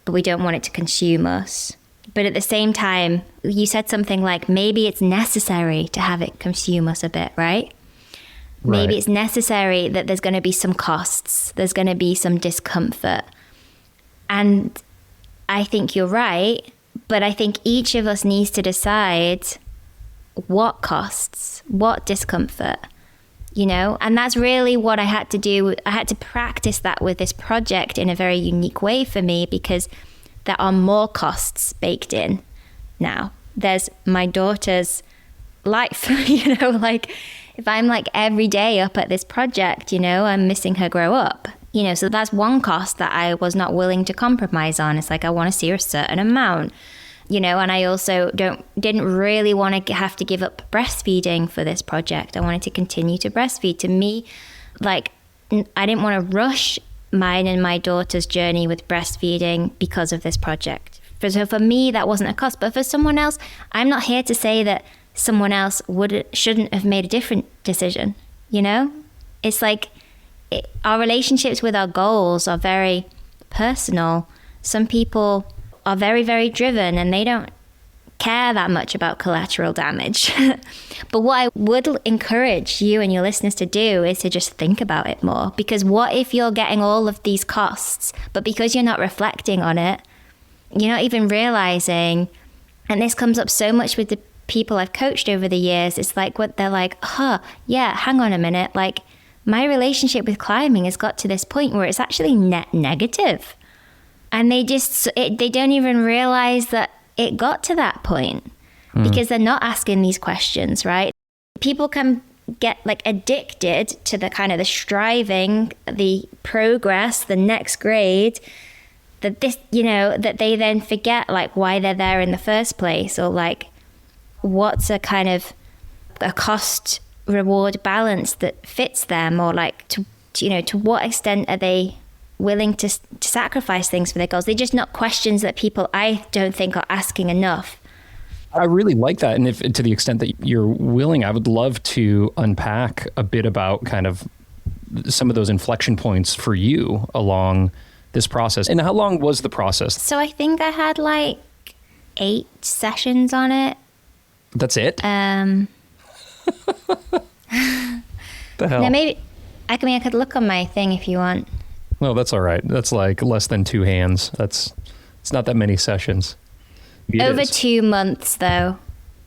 but we don't want it to consume us. But at the same time, you said something like, maybe it's necessary to have it consume us a bit, right? Maybe it's necessary that there's going to be some costs. There's going to be some discomfort. And I think you're right. But I think each of us needs to decide, what costs, what discomfort, you know? And that's really what I had to do. I had to practice that with this project in a very unique way for me, because there are more costs baked in now. There's my daughter's life, you know, like if I'm like every day up at this project, you know, I'm missing her grow up, you know, so that's one cost that I was not willing to compromise on. It's like, I want to see her a certain amount, you know, and I also didn't really want to have to give up breastfeeding for this project. I wanted to continue to breastfeed. To me, like, I didn't want to rush mine and my daughter's journey with breastfeeding because of this project. So for me, that wasn't a cost, but for someone else, I'm not here to say that someone else shouldn't have made a different decision, you know? It's like our relationships with our goals are very personal. Some people are very, very driven and they don't care that much about collateral damage. But what I would encourage you and your listeners to do is to just think about it more. Because what if you're getting all of these costs, but because you're not reflecting on it, you're not even realizing, and this comes up so much with the people I've coached over the years, it's like what they're like, yeah, hang on a minute, like my relationship with climbing has got to this point where it's actually net negative. And they don't even realize that it got to that point because they're not asking these questions, right? People can get like addicted to the kind of the striving, the progress, the next grade, that this, you know, that they then forget like why they're there in the first place, or like what's a kind of a cost reward balance that fits them, or like to what extent are they willing to sacrifice things for their goals. They're just not questions that people, I don't think, are asking enough. I really like that. And if to the extent that you're willing, I would love to unpack a bit about kind of some of those inflection points for you along this process. And how long was the process? So I think I had like 8 sessions on it. That's it? The hell? Now maybe, I could look on my thing if you want. No, that's all right. That's like less than 2 hands. It's not that many sessions. Over 2 months though.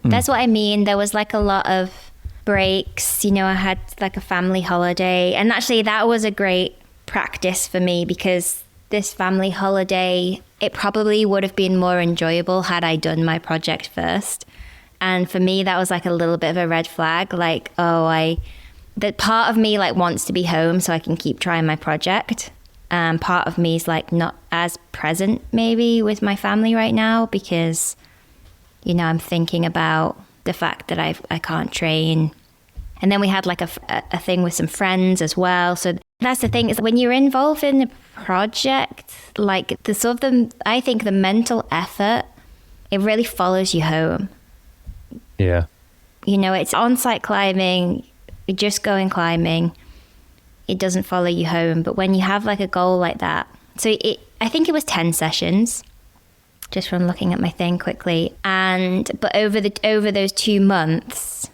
That's what I mean. There was like a lot of breaks. You know, I had like a family holiday, and actually that was a great practice for me, because this family holiday, it probably would have been more enjoyable had I done my project first. And for me, that was like a little bit of a red flag. Like, that part of me like wants to be home so I can keep trying my project. Part of me is like not as present maybe with my family right now, because, you know, I'm thinking about the fact that I can't train. And then we had like a thing with some friends as well. So that's the thing, is when you're involved in a project, like I think the mental effort, it really follows you home. Yeah. You know, it's on-site climbing, just going climbing. It doesn't follow you home. But when you have like a goal like that, I think it was 10 sessions, just from looking at my thing quickly. But over those 2 months,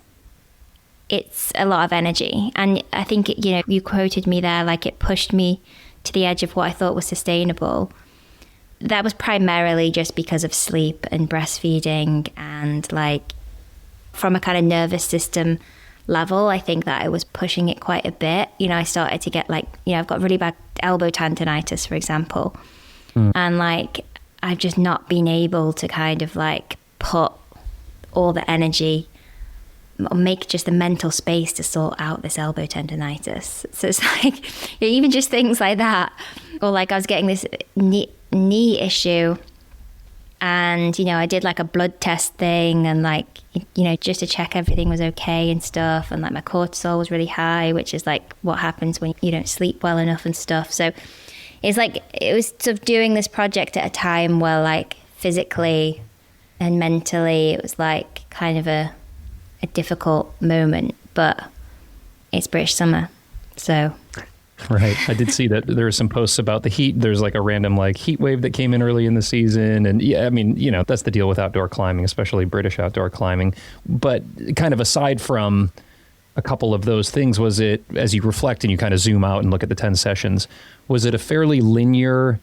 it's a lot of energy. And I think, you know, you quoted me there, like it pushed me to the edge of what I thought was sustainable. That was primarily just because of sleep and breastfeeding, and like from a kind of nervous system level, I think that I was pushing it quite a bit. You know, I started to get like, you know, I've got really bad elbow tendonitis, for example. And like, I've just not been able to kind of like put all the energy or make just the mental space to sort out this elbow tendonitis. So it's like, you know, even just things like that. Or like I was getting this knee issue, and, you know, I did like a blood test thing, and like, you know, just to check everything was okay and stuff. And like my cortisol was really high, which is like what happens when you don't sleep well enough and stuff. So it's like, it was sort of doing this project at a time where like physically and mentally it was like kind of a difficult moment, but it's British summer. So. Right. I did see that there were some posts about the heat. There's like a random like heat wave that came in early in the season. And yeah, I mean, you know, that's the deal with outdoor climbing, especially British outdoor climbing. But kind of aside from a couple of those things, was it, as you reflect and you kind of zoom out and look at the 10 sessions, was it a fairly linear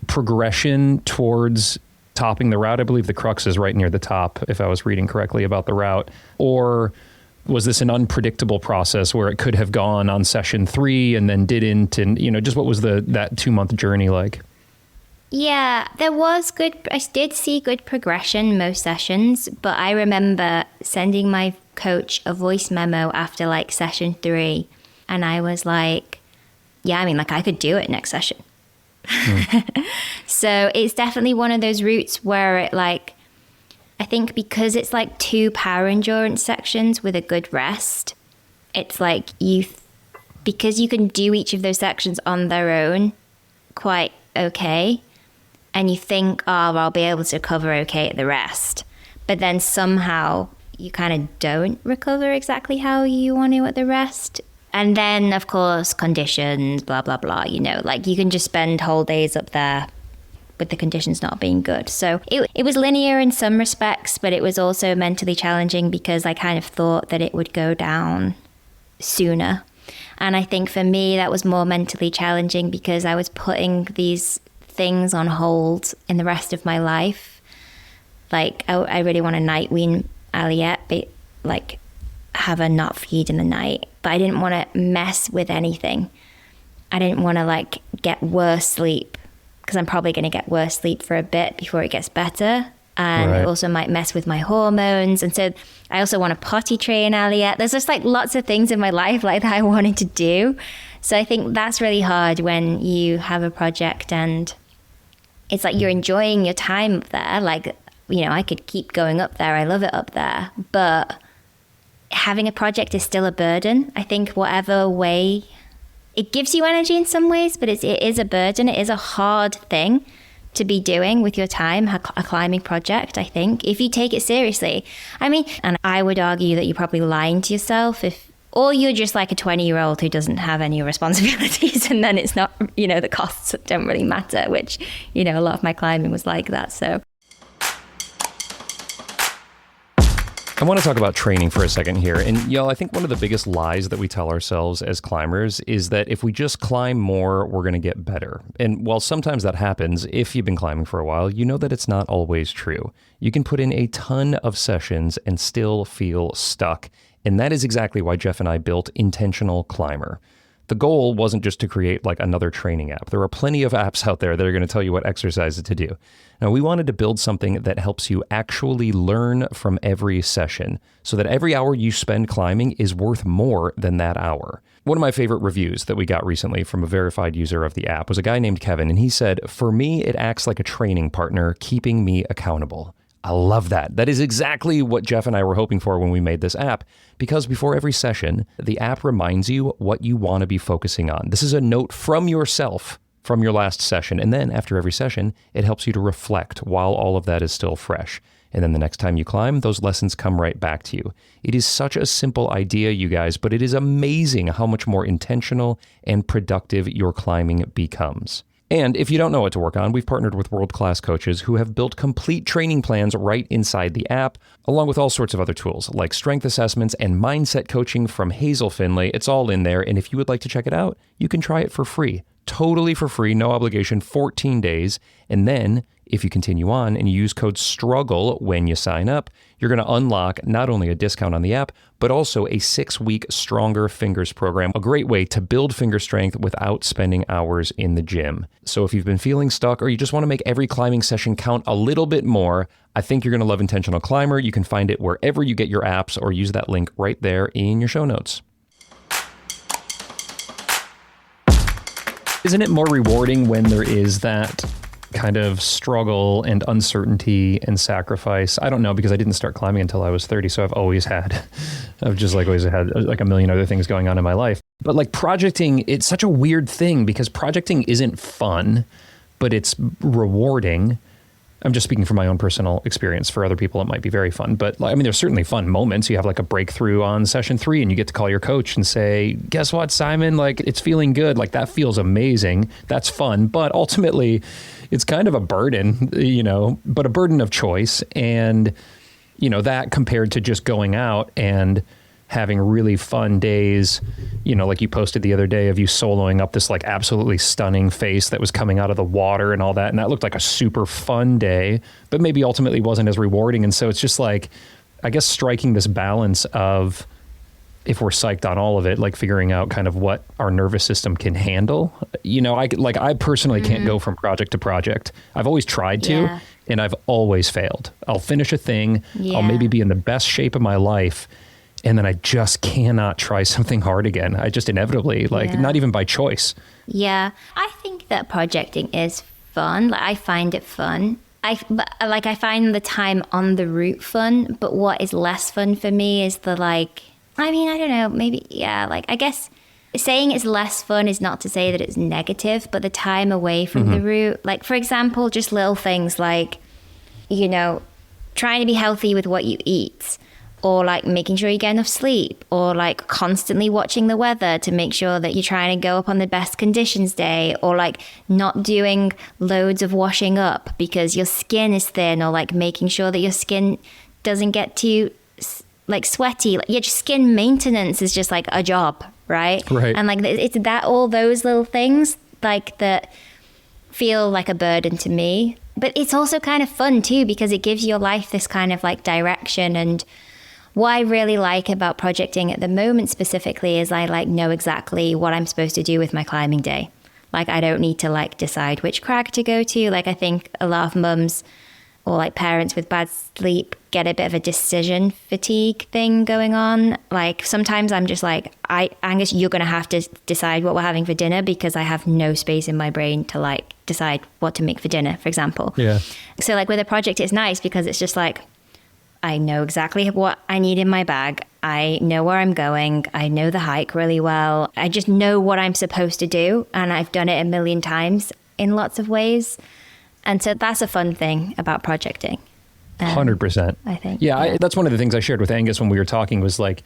progression towards topping the route? I believe the crux is right near the top, if I was reading correctly about the route. Or was this an unpredictable process where it could have gone on session 3 and then didn't? And, just what was that 2-month journey like? Yeah, I did see good progression most sessions, but I remember sending my coach a voice memo after like session 3, and I was like, yeah, I could do it next session. So it's definitely one of those routes where it I think because it's like 2 power endurance sections with a good rest, it's like because you can do each of those sections on their own quite okay. And you think, I'll be able to recover okay at the rest. But then somehow you kind of don't recover exactly how you want to at the rest. And then, of course, conditions, blah, blah, blah, you can just spend whole days up there with the conditions not being good. So it was linear in some respects, but it was also mentally challenging because I kind of thought that it would go down sooner. And I think for me, that was more mentally challenging because I was putting these things on hold in the rest of my life. I really want to night wean Aliette, but have her not feed in the night. But I didn't want to mess with anything. I didn't want to get worse sleep because I'm probably going to get worse sleep for a bit before it gets better. And It also might mess with my hormones. And so I also want to potty train Aliette. There's just lots of things in my life that I wanted to do. So I think that's really hard when you have a project and it's you're enjoying your time up there. I could keep going up there. I love it up there. But having a project is still a burden. I think whatever way, it gives you energy in some ways, but it is a burden. It is a hard thing to be doing with your time, a climbing project, I think, if you take it seriously. And I would argue that you're probably lying to yourself or you're just like a 20-year-old who doesn't have any responsibilities, and then it's not, the costs don't really matter, which, a lot of my climbing was like that, so. I want to talk about training for a second here. And y'all, I think one of the biggest lies that we tell ourselves as climbers is that if we just climb more, we're going to get better. And while sometimes that happens, if you've been climbing for a while, you know that it's not always true. You can put in a ton of sessions and still feel stuck. And that is exactly why Jeff and I built Intentional Climber. The goal wasn't just to create another training app. There are plenty of apps out there that are going to tell you what exercises to do. Now, we wanted to build something that helps you actually learn from every session so that every hour you spend climbing is worth more than that hour. One of my favorite reviews that we got recently from a verified user of the app was a guy named Kevin, and he said, "For me, it acts like a training partner, keeping me accountable." I love that. That is exactly what Jeff and I were hoping for when we made this app, because before every session, the app reminds you what you want to be focusing on. This is a note from yourself from your last session. And then after every session, it helps you to reflect while all of that is still fresh. And then the next time you climb, those lessons come right back to you. It is such a simple idea, you guys, but it is amazing how much more intentional and productive your climbing becomes. And if you don't know what to work on, we've partnered with world-class coaches who have built complete training plans right inside the app, along with all sorts of other tools like strength assessments and mindset coaching from Hazel Findlay. It's all in there. And if you would like to check it out, you can try it for free. Totally for free, no obligation, 14 days. And then if you continue on and you use code STRUGGLE when you sign up, you're going to unlock not only a discount on the app, but also a 6-week Stronger Fingers program, a great way to build finger strength without spending hours in the gym. So if you've been feeling stuck or you just want to make every climbing session count a little bit more, I think you're going to love Intentional Climber. You can find it wherever you get your apps or use that link right there in your show notes. Isn't it more rewarding when there is that kind of struggle and uncertainty and sacrifice? I don't know, because I didn't start climbing until I was 30. So I've always had a million other things going on in my life. But projecting, it's such a weird thing because projecting isn't fun, but it's rewarding. I'm just speaking from my own personal experience. For other people, it might be very fun. But there's certainly fun moments. You have a breakthrough on session 3 and you get to call your coach and say, guess what, Simon? It's feeling good. That feels amazing. That's fun. But ultimately, it's kind of a burden, but a burden of choice. And, that compared to just going out and having really fun days, you know, like you posted the other day of you soloing up this like absolutely stunning face that was coming out of the water and all that. And that looked like a super fun day, but maybe ultimately wasn't as rewarding. And so it's just like, I guess, striking this balance of, if we're psyched on all of it, like figuring out kind of what our nervous system can handle. You know, I personally can't go from project to project. I've always tried to, and I've always failed. I'll finish a thing. I'll maybe be in the best shape of my life, and then I just cannot try something hard again. I just inevitably, not even by choice. Yeah. I think that projecting is fun. Like, I find it fun. I find the time on the route fun, but what is less fun for me is I don't know, maybe, I guess saying it's less fun is not to say that it's negative, but the time away from the route, like, for example, just little things like, you know, trying to be healthy with what you eat, or like making sure you get enough sleep, or like constantly watching the weather to make sure that you're trying to go up on the best conditions day, or like not doing loads of washing up because your skin is thin, or like making sure that your skin doesn't get too like sweaty. Your skin maintenance is just like a job, right? And like it's that, all those little things like that feel like a burden to me, but it's also kind of fun too, because it gives your life this kind of like direction. And what I really like about projecting at the moment specifically is I like know exactly what I'm supposed to do with my climbing day. Like, I don't need to like decide which crag to go to. Like, I think a lot of mums or like parents with bad sleep get a bit of a decision fatigue thing going on. Like, sometimes I'm just like, Angus, you're going to have to decide what we're having for dinner, because I have no space in my brain to like decide what to make for dinner, for example. Yeah. So like with a project, it's nice because it's just like, I know exactly what I need in my bag. I know where I'm going. I know the hike really well. I just know what I'm supposed to do. And I've done it a million times in lots of ways. And so that's a fun thing about projecting. 100%. I think. Yeah. That's one of the things I shared with Angus when we were talking was like,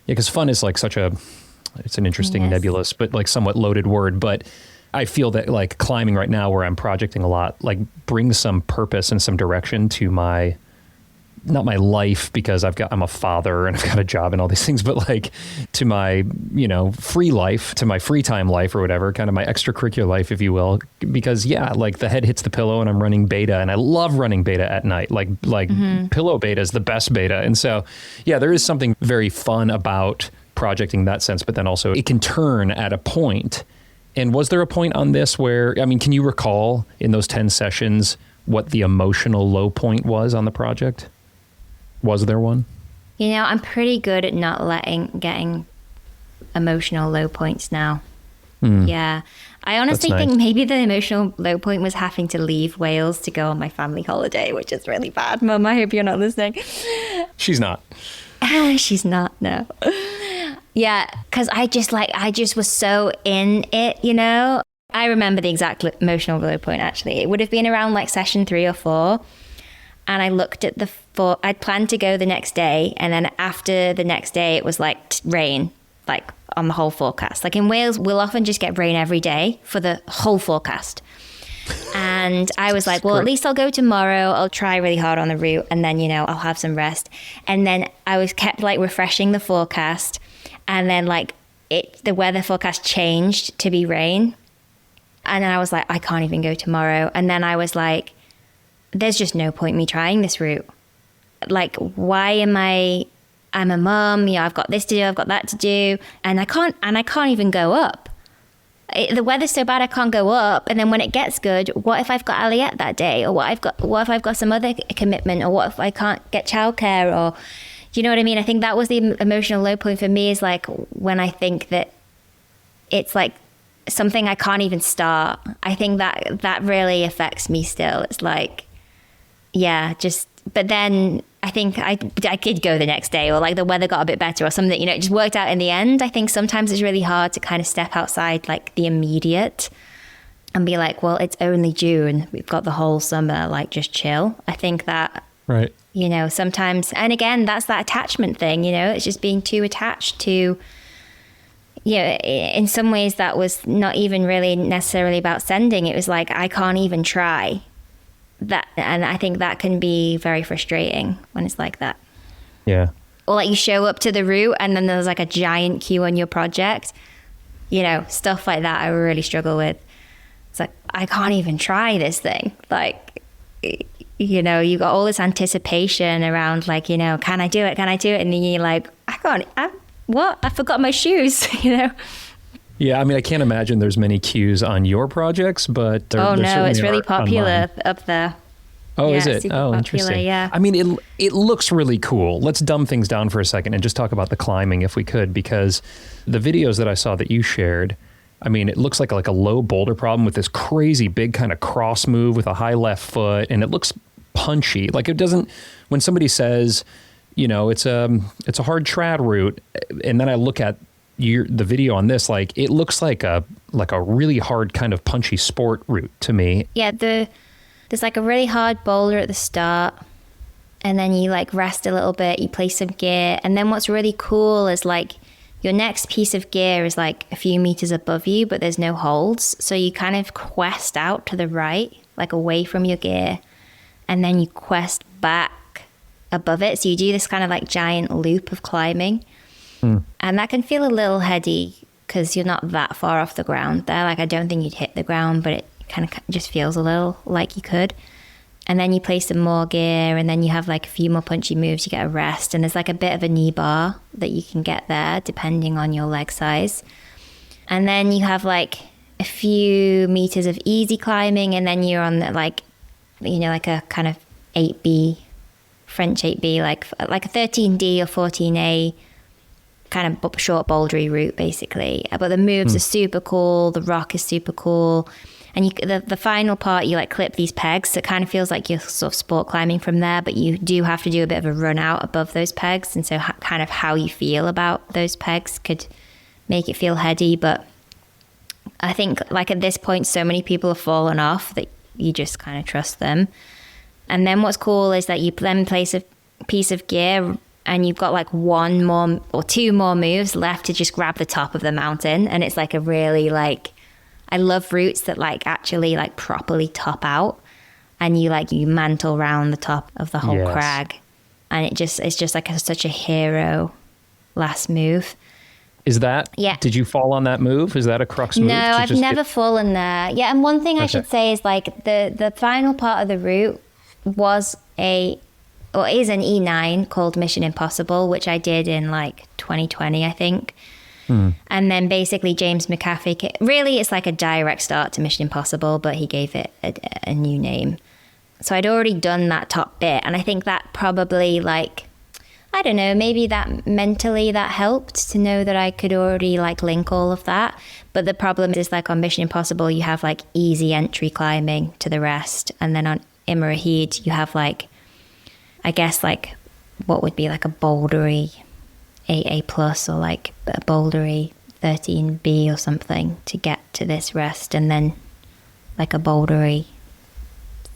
because fun is like it's an interesting nebulous, but like somewhat loaded word. But I feel that like climbing right now, where I'm projecting a lot, like brings some purpose and some direction to not my life, because I'm a father and I've got a job and all these things, but like to my, you know, free life, to my free time life or whatever, kind of my extracurricular life, if you will, because like the head hits the pillow and I'm running beta, and I love running beta at night, like pillow beta is the best beta. And so, yeah, there is something very fun about projecting in that sense, but then also it can turn at a point. And was there a point on this where, I mean, can you recall in those 10 sessions what the emotional low point was on the project? Was there one? You know, I'm pretty good at not getting emotional low points now. Yeah. I honestly think maybe the emotional low point was having to leave Wales to go on my family holiday, which is really bad. Mum, I hope you're not listening. She's not. She's not, no. Yeah, because I just was so in it, you know? I remember the exact emotional low point, actually. It would have been around like session 3 or 4. And I looked at I'd planned to go the next day. And then after the next day, it was like rain, like on the whole forecast. Like in Wales, we'll often just get rain every day for the whole forecast. And I was like, well, at least I'll go tomorrow. I'll try really hard on the route. And then, you know, I'll have some rest. And then I kept like refreshing the forecast. And then like the weather forecast changed to be rain. And then I was like, I can't even go tomorrow. And then I was like, there's just no point me trying this route. Like, why am I'm a mum, you know, I've got this to do, I've got that to do, and I can't even go up. The weather's so bad I can't go up. And then when it gets good, what if I've got Aliette that day? Or what if I've got some other commitment? Or what if I can't get childcare? Or, you know what I mean? I think that was the emotional low point for me, is like when I think that it's like something I can't even start. I think that really affects me still. It's like, yeah, but then I think I did go the next day, or like the weather got a bit better or something, you know, it just worked out in the end. I think sometimes it's really hard to kind of step outside like the immediate and be like, well, it's only June. We've got the whole summer, like just chill. I think that, right, you know, sometimes, and again, that's that attachment thing, you know, it's just being too attached to, you know, in some ways that was not even really necessarily about sending. It was like, I can't even try. That, and I think that can be very frustrating when it's like that. Yeah. or like you show up to the route and then there's like a giant queue on your project, you know, stuff like that I really struggle with. It's like, I can't even try this thing. Like, you know, you got all this anticipation around like, you know, can I do it? And then you're like, I forgot my shoes, you know? Yeah, I mean, I can't imagine there's many queues on your projects, but it's really popular up there. Oh, yeah, is it? super Oh, popular, interesting. Yeah. I mean, it looks really cool. Let's dumb things down for a second and just talk about the climbing if we could, because the videos that I saw that you shared, I mean, it looks like a low boulder problem with this crazy big kind of cross move with a high left foot, and it looks punchy. Like it doesn't, when somebody says, you know, it's a hard trad route, and then I look at the video on this, like it looks like a really hard kind of punchy sport route to me. Yeah, there's like a really hard boulder at the start, and then you like rest a little bit, you place some gear, and then what's really cool is like your next piece of gear is like a few meters above you, but there's no holds. So you kind of quest out to the right, like away from your gear, and then you quest back above it. So you do this kind of like giant loop of climbing. And that can feel a little heady because you're not that far off the ground there. Like I don't think you'd hit the ground, but it kind of just feels a little like you could. And then you place some more gear, and then you have like a few more punchy moves, you get a rest, and there's like a bit of a knee bar that you can get there depending on your leg size. And then you have like a few meters of easy climbing, and then you're on like, you know, like a kind of 8B, French 8B, like a 13D or 14A kind of short bouldery route basically. But the moves are super cool, the rock is super cool. And the final part, you like clip these pegs. So it kind of feels like you're sort of sport climbing from there, but you do have to do a bit of a run out above those pegs. And so kind of how you feel about those pegs could make it feel heady. But I think like at this point, so many people have fallen off that you just kind of trust them. And then what's cool is that you then place a piece of gear and you've got like one more or two more moves left to just grab the top of the mountain. And it's like a really like, I love routes that like actually like properly top out, and you mantle round the top of the whole crag, and it's just like such a hero last move. Is that? Yeah. Did you fall on that move? Is that a crux move? No, I've never fallen there. Yeah, and one thing I should say is like the final part of the route is an E9 called Mission Impossible, which I did in like 2020, I think. And then basically James McAfee, really it's like a direct start to Mission Impossible, but he gave it a new name. So I'd already done that top bit, and I think that probably like, I don't know, maybe that mentally that helped to know that I could already like link all of that. But the problem is like on Mission Impossible, you have like easy entry climbing to the rest. And then on Imrahid, you have like, I guess like what would be like a bouldery AA plus or like a bouldery 13B or something to get to this rest, and then like a bouldery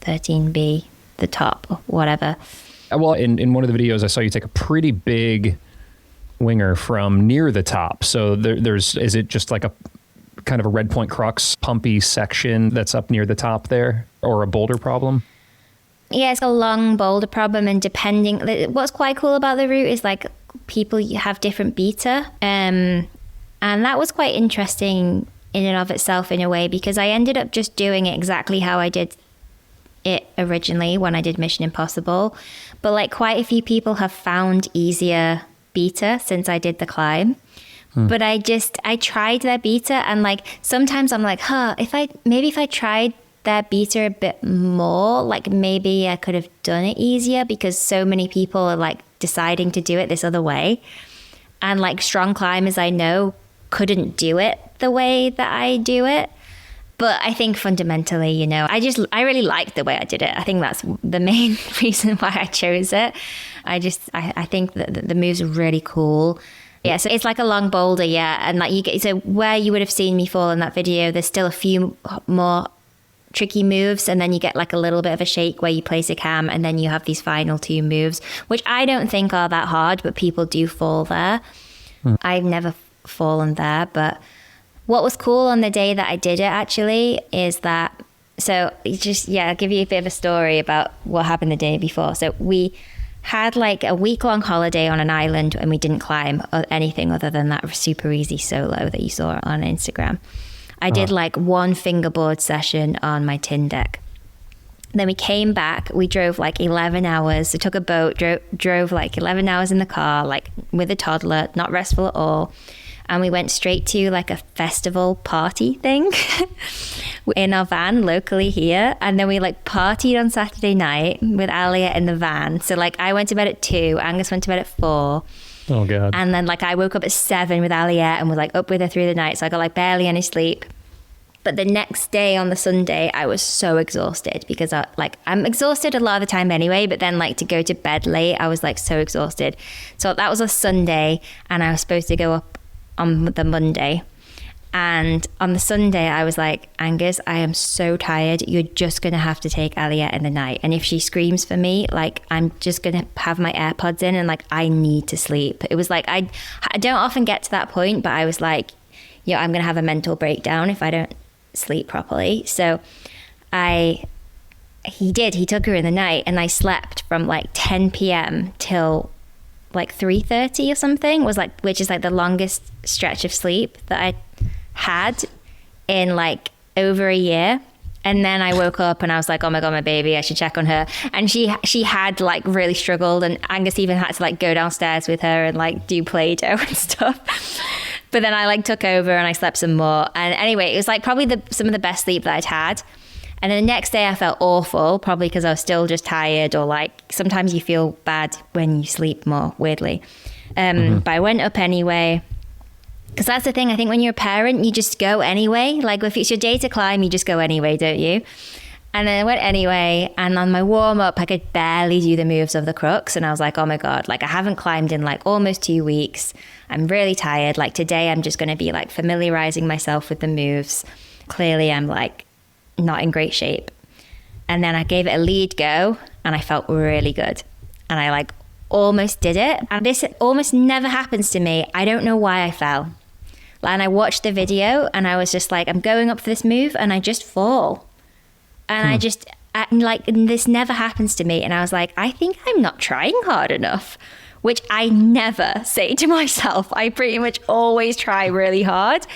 13B, the top or whatever. Well, in one of the videos I saw you take a pretty big winger from near the top. So is it just like a kind of a red point crux pumpy section that's up near the top there, or a boulder problem? Yeah, it's a long boulder problem, and depending, what's quite cool about the route is like people have different beta, and that was quite interesting in and of itself in a way, because I ended up just doing it exactly how I did it originally when I did Mission Impossible, but like quite a few people have found easier beta since I did the climb. But I tried their beta, and like sometimes I'm like, if I tried their beta a bit more, like maybe I could have done it easier, because so many people are like deciding to do it this other way, and like strong climbers I know couldn't do it the way that I do it. But I think fundamentally, you know, I really liked the way I did it. I think that's the main reason why I chose it. I think that the moves are really cool. Yeah, so it's like a long boulder, yeah, and like so where you would have seen me fall in that video, there's still a few more tricky moves, and then you get like a little bit of a shake where you place a cam, and then you have these final two moves, which I don't think are that hard, but people do fall there. I've never fallen there, but what was cool on the day that I did it actually is that, so I'll give you a bit of a story about what happened the day before. So we had like a week-long holiday on an island, and we didn't climb anything other than that super easy solo that you saw on Instagram. I did like one fingerboard session on my tin deck. Then we came back, we drove like 11 hours. We took a boat, drove like 11 hours in the car, like with a toddler, not restful at all. And we went straight to like a festival party thing in our van locally here. And then we like partied on Saturday night with Alia in the van. So like I went to bed at 2, Angus went to bed at 4. Oh God. And then like I woke up at 7 with Alia and was like up with her through the night. So I got like barely any sleep. But the next day on the Sunday, I was so exhausted because I'm exhausted a lot of the time anyway, but then like to go to bed late, I was like so exhausted. So that was a Sunday and I was supposed to go up on the Monday. And on the Sunday, I was like, Angus, I am so tired. You're just going to have to take Alia in the night. And if she screams for me, like I'm just going to have my AirPods in and like I need to sleep. It was like, I don't often get to that point, but I was like, I'm going to have a mental breakdown if I don't sleep properly. So he took her in the night and I slept from like 10 p.m. till like 3:30 or something, which is like the longest stretch of sleep that I had in like over a year. And then I woke up and I was like, oh my God, my baby, I should check on her. And she had like really struggled, and Angus even had to like go downstairs with her and like do Play-Doh and stuff. But then I like took over and I slept some more. And anyway, it was like probably some of the best sleep that I'd had. And then the next day I felt awful, probably because I was still just tired, or like sometimes you feel bad when you sleep more, weirdly. But I went up anyway. Because that's the thing, I think when you're a parent, you just go anyway. Like if it's your day to climb, you just go anyway, don't you? And then I went anyway, and on my warm-up, I could barely do the moves of the crux. And I was like, oh my God, like I haven't climbed in like almost 2 weeks. I'm really tired. Like today, I'm just going to be like familiarizing myself with the moves. Clearly, I'm like not in great shape. And then I gave it a lead go, and I felt really good. And I like almost did it. And this almost never happens to me. I don't know why I fell. And I watched the video, and I was just like, I'm going up for this move, and I just fall. And this never happens to me. And I was like, I think I'm not trying hard enough, which I never say to myself. I pretty much always try really hard.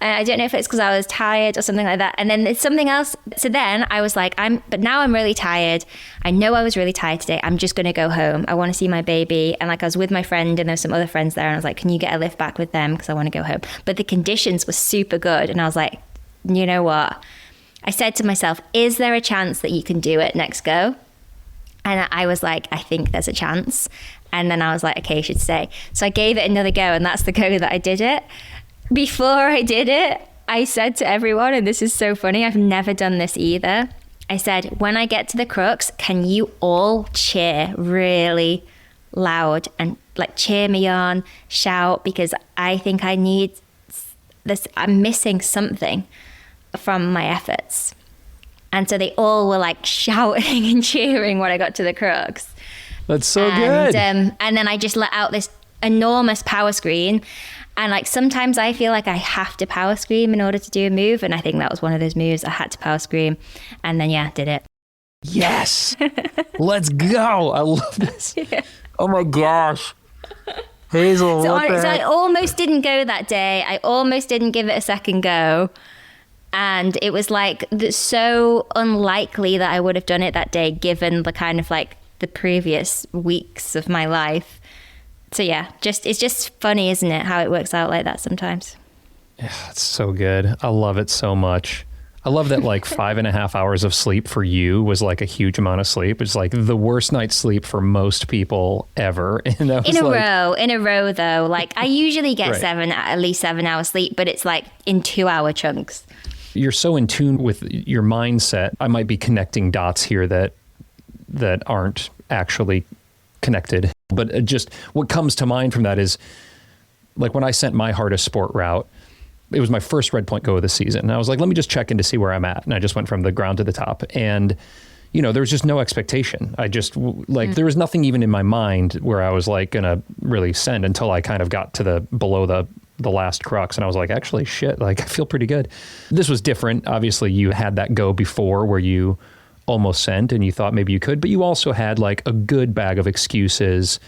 And I don't know if it's because I was tired or something like that. And then it's something else. So then I was like, but now I'm really tired. I know I was really tired today. I'm just going to go home. I want to see my baby. And like I was with my friend, and there were some other friends there. And I was like, can you get a lift back with them? Because I want to go home. But the conditions were super good. And I was like, you know what? I said to myself, is there a chance that you can do it next go? And I was like, I think there's a chance. And then I was like, okay, I should stay. So I gave it another go, and that's the go that I did it. Before I did it, I said to everyone, and this is so funny, I've never done this either. I said, when I get to the crux, can you all cheer really loud and like cheer me on, shout, because I think I need this. I'm missing something from my efforts. And so they all were like shouting and cheering when I got to the crux. That's so good. And then I just let out this enormous power scream. And like sometimes I feel like I have to power scream in order to do a move. And I think that was one of those moves. I had to power scream. And then, did it. Yes. Let's go. I love this. Yeah. Oh my gosh. Hazel. So I almost didn't go that day. I almost didn't give it a second go. And it was like so unlikely that I would have done it that day, given the kind of like the previous weeks of my life. So yeah, it's just funny, isn't it, how it works out like that sometimes. Yeah, it's so good. I love it so much. I love that like 5.5 hours of sleep for you was like a huge amount of sleep. It's like the worst night's sleep for most people ever. And in a row though. Like I usually get right. at least 7 hours sleep, but it's like in 2-hour chunks. You're so in tune with your mindset. I might be connecting dots here that aren't actually connected. But just what comes to mind from that is like when I sent my hardest sport route, it was my first Red Point go of the season. And I was like, let me just check in to see where I'm at. And I just went from the ground to the top. And, there was just no expectation. I just there was nothing even in my mind where I was like going to really send until I kind of got to below the last crux. And I was like, actually, shit, like I feel pretty good. This was different. Obviously, you had that go before where you almost sent and you thought maybe you could, but you also had like a good bag of excuses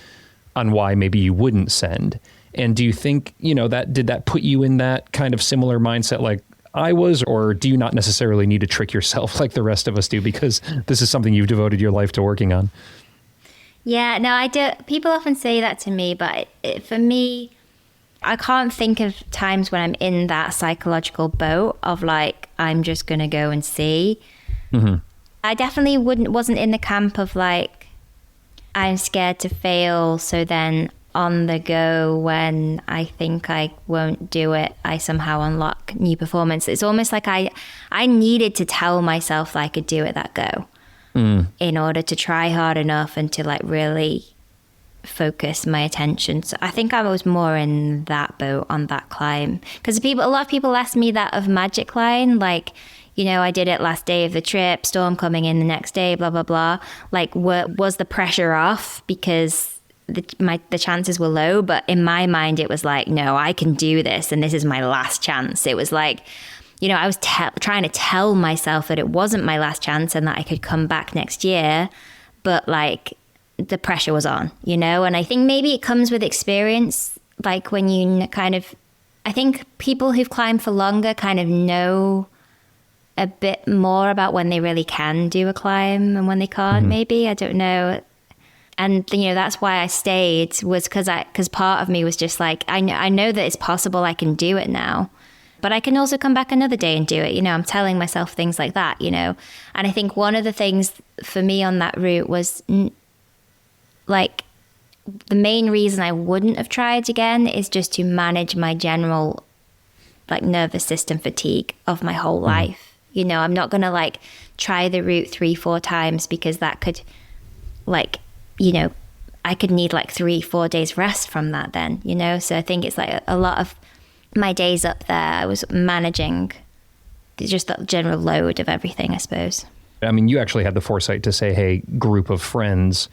on why maybe you wouldn't send. And do you think, did that put you in that kind of similar mindset like I was, or do you not necessarily need to trick yourself like the rest of us do because this is something you've devoted your life to working on? Yeah, no, I do. People often say that to me, but for me, I can't think of times when I'm in that psychological boat of like, I'm just going to go and see. Mm-hmm. I definitely wasn't in the camp of like, I'm scared to fail. So then on the go, when I think I won't do it, I somehow unlock new performance. It's almost like I needed to tell myself that I could do it that go in order to try hard enough and to like really focus my attention. So I think I was more in that boat on that climb, because a lot of people ask me that of Magic Line, like, I did it last day of the trip, storm coming in the next day, blah blah blah. Like, was the pressure off because the chances were low? But in my mind, it was like, no, I can do this, and this is my last chance. It was like, I was trying to tell myself that it wasn't my last chance and that I could come back next year, but like, the pressure was on, and I think maybe it comes with experience. Like when you I think people who've climbed for longer kind of know a bit more about when they really can do a climb and when they can't, maybe, I don't know. And, that's why I stayed, was because part of me was just like, I know that it's possible, I can do it now, but I can also come back another day and do it. I'm telling myself things like that, and I think one of the things for me on that route was like, the main reason I wouldn't have tried again is just to manage my general like nervous system fatigue of my whole life. I'm not going to like try the route 3-4 times, because that could like, I could need like 3-4 days rest from that then, So I think it's like a lot of my days up there, I was managing just that general load of everything, I suppose. I mean, you actually had the foresight to say, hey, group of friends,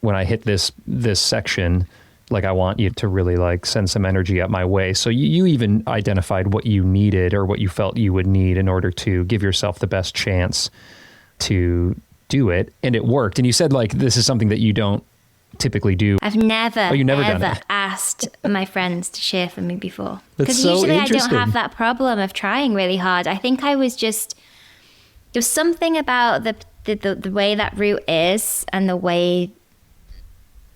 when I hit this section, like I want you to really like send some energy up my way. So you even identified what you needed or what you felt you would need in order to give yourself the best chance to do it. And it worked. And you said like, this is something that you don't typically do. I've never ever asked my friends to cheer for me before. That's so usually interesting. I don't have that problem of trying really hard. I think I was just, there was something about the way that route is and the way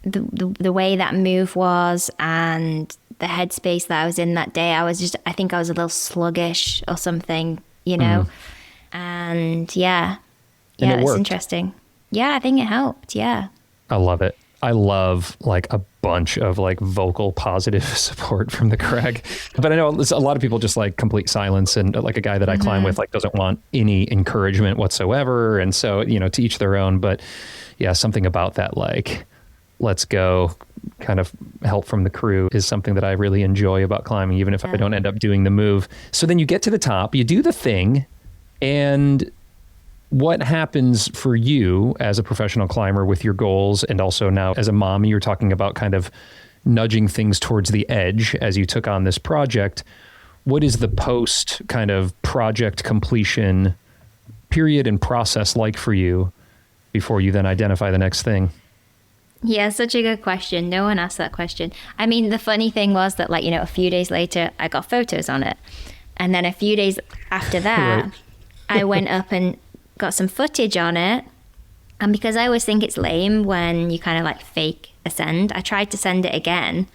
that move was and the headspace that I was in that day. I think I was a little sluggish or something, and yeah, it's interesting. Yeah, I think it helped. Yeah. I love it. I love like a bunch of like vocal positive support from the crag. But I know a lot of people just like complete silence, and like a guy that I climb with like doesn't want any encouragement whatsoever. And so, to each their own. But yeah, something about that like, let's go kind of help from the crew is something that I really enjoy about climbing, even if I don't end up doing the move. So then you get to the top, you do the thing, and what happens for you as a professional climber with your goals, and also now as a mom, you're talking about kind of nudging things towards the edge as you took on this project. What is the post kind of project completion period and process like for you before you then identify the next thing? Yeah, such a good question. No one asked that question. I mean, the funny thing was that like, a few days later, I got photos on it. And then a few days after that, right. I went up and got some footage on it. And because I always think it's lame when you kind of like fake a send, I tried to send it again.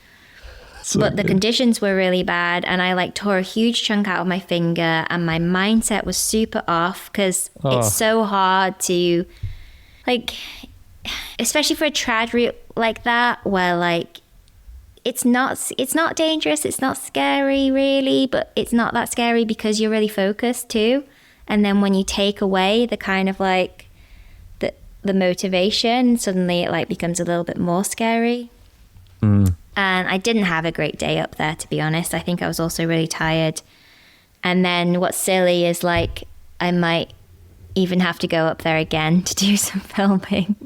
But the conditions were really bad. And I like tore a huge chunk out of my finger. And my mindset was super off because it's so hard to like... especially for a trad route like that, where like it's not dangerous, it's not scary really, but it's not that scary because you're really focused too. And then when you take away the kind of like the motivation, suddenly it like becomes a little bit more scary. And I didn't have a great day up there, to be honest. I think I was also really tired. And then what's silly is like I might even have to go up there again to do some filming.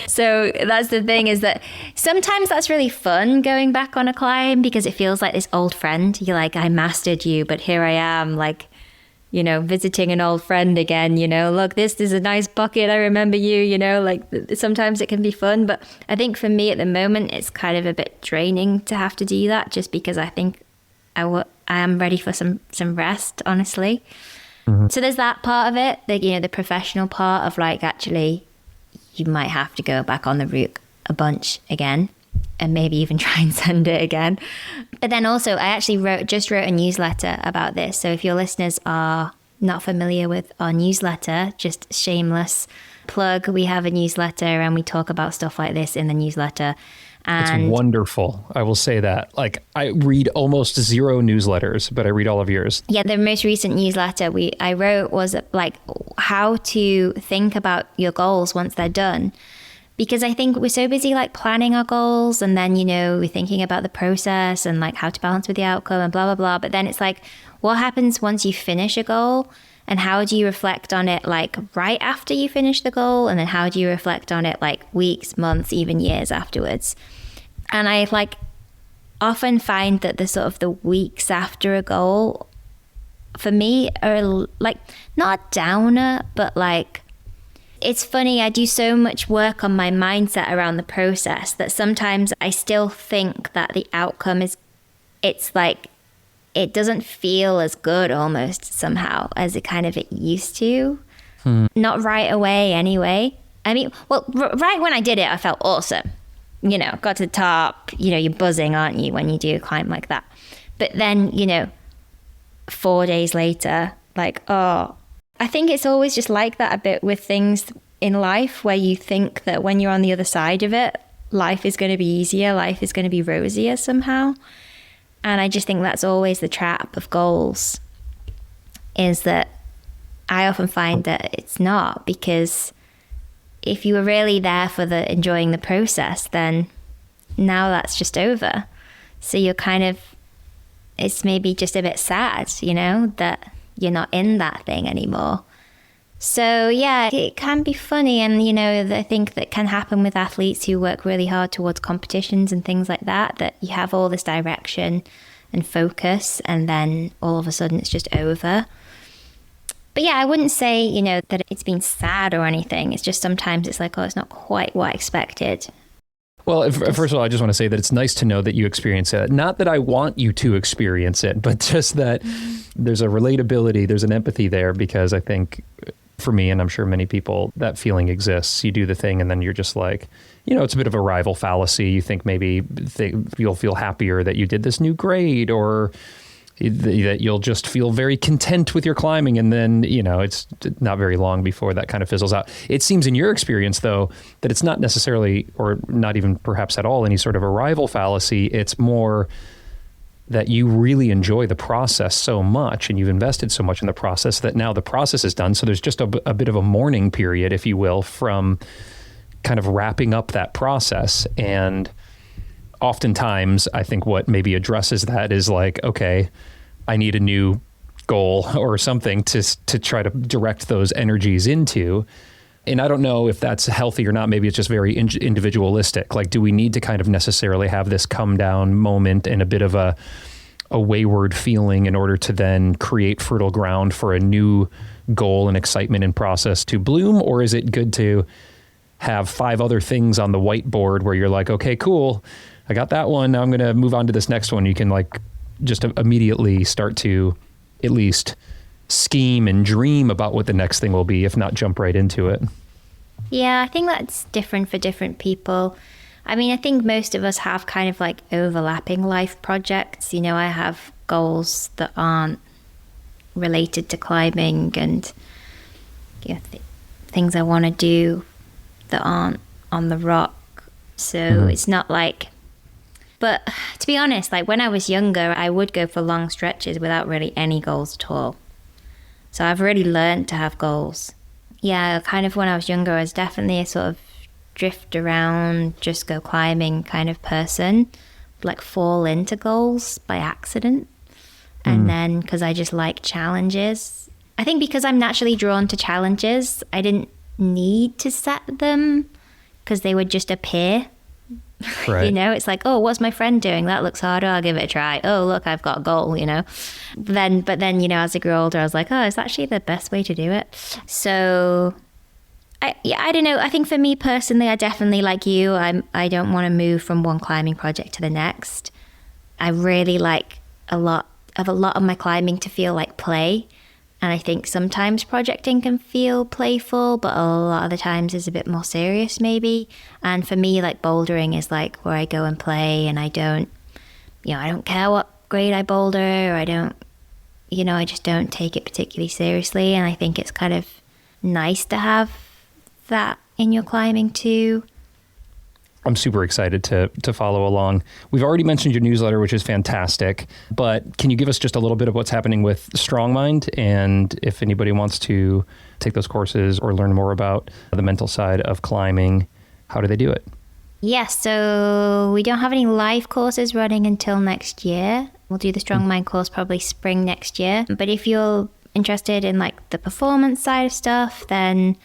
So that's the thing, is that sometimes that's really fun going back on a climb because it feels like this old friend. You're like, I mastered you, but here I am, like, visiting an old friend again, look, this is a nice bucket. I remember you, like sometimes it can be fun. But I think for me at the moment, it's kind of a bit draining to have to do that just because I think I am ready for some rest, honestly. Mm-hmm. So there's that part of it, the professional part of like, actually, you might have to go back on the route a bunch again and maybe even try and send it again. But then also I actually just wrote a newsletter about this. So if your listeners are not familiar with our newsletter, just shameless plug, we have a newsletter and we talk about stuff like this in the newsletter. And it's wonderful. I will say that. Like, I read almost zero newsletters, but I read all of yours. Yeah, the most recent newsletter I wrote was like how to think about your goals once they're done. Because I think we're so busy like planning our goals and then, we're thinking about the process and like how to balance with the outcome and blah, blah, blah. But then it's like, what happens once you finish a goal and how do you reflect on it like right after you finish the goal? And then how do you reflect on it like weeks, months, even years afterwards? And I like often find that the sort of the weeks after a goal for me are like not a downer, but like, it's funny, I do so much work on my mindset around the process that sometimes I still think that the outcome it's like, it doesn't feel as good almost somehow as it used to. Not right away anyway. I mean, well, right when I did it, I felt awesome. Got to the top, you're buzzing, aren't you, when you do a climb like that. But then, 4 days later, like, oh, I think it's always just like that a bit with things in life where you think that when you're on the other side of it, life is going to be easier, life is going to be rosier somehow. And I just think that's always the trap of goals, is that I often find that it's not, because if you were really there for enjoying the process, then now that's just over. So you're it's maybe just a bit sad, that you're not in that thing anymore. So yeah, it can be funny. And, I think that can happen with athletes who work really hard towards competitions and things like that you have all this direction and focus and then all of a sudden it's just over. But yeah, I wouldn't say, that it's been sad or anything. It's just sometimes it's like, oh, it's not quite what I expected. Well, first of all, I just want to say that it's nice to know that you experience it. Not that I want you to experience it, but just that there's a relatability, there's an empathy there, because I think for me, and I'm sure many people, that feeling exists. You do the thing and then you're just like, it's a bit of a rival fallacy. You think maybe you'll feel happier that you did this new grade, or that you'll just feel very content with your climbing. And then, it's not very long before that kind of fizzles out. It seems in your experience, though, that it's not necessarily, or not even perhaps at all, any sort of a rival fallacy. It's more that you really enjoy the process so much and you've invested so much in the process that now the process is done. So there's just a bit of a mourning period, if you will, from kind of wrapping up that process. And oftentimes, I think what maybe addresses that is like, okay, I need a new goal or something to try to direct those energies into. And I don't know if that's healthy or not. Maybe it's just very individualistic. Like, do we need to kind of necessarily have this come down moment and a bit of a wayward feeling in order to then create fertile ground for a new goal and excitement and process to bloom? Or is it good to have 5 other things on the whiteboard where you're like, okay, cool, I got that one. Now I'm going to move on to this next one. You can like just immediately start to at least scheme and dream about what the next thing will be, if not jump right into it. Yeah, I think that's different for different people. I mean, I think most of us have kind of like overlapping life projects. I have goals that aren't related to climbing and things I want to do that aren't on the rock. So it's not like, but to be honest, like when I was younger, I would go for long stretches without really any goals at all. So I've really learned to have goals. Yeah, kind of when I was younger, I was definitely a sort of drift around, just go climbing kind of person, like fall into goals by accident. And then because I just like challenges, I think because I'm naturally drawn to challenges, I didn't need to set them because they would just appear. Right. It's like, oh, what's my friend doing? That looks harder. I'll give it a try. Oh, look, I've got a goal, But then, as I grew older, I was like, oh, it's actually the best way to do it. So I don't know. I think for me personally, I definitely, like you, I don't want to move from one climbing project to the next. I really like a lot of my climbing to feel like play. And I think sometimes projecting can feel playful, but a lot of the times is a bit more serious maybe. And for me, like bouldering is like where I go and play, and I don't care what grade I boulder, or I just don't take it particularly seriously. And I think it's kind of nice to have that in your climbing too. I'm super excited to follow along. We've already mentioned your newsletter, which is fantastic, but can you give us just a little bit of what's happening with StrongMind, and if anybody wants to take those courses or learn more about the mental side of climbing, how do they do it? Yes, so we don't have any live courses running until next year. We'll do the StrongMind course probably spring next year. But if you're interested in like the performance side of stuff, then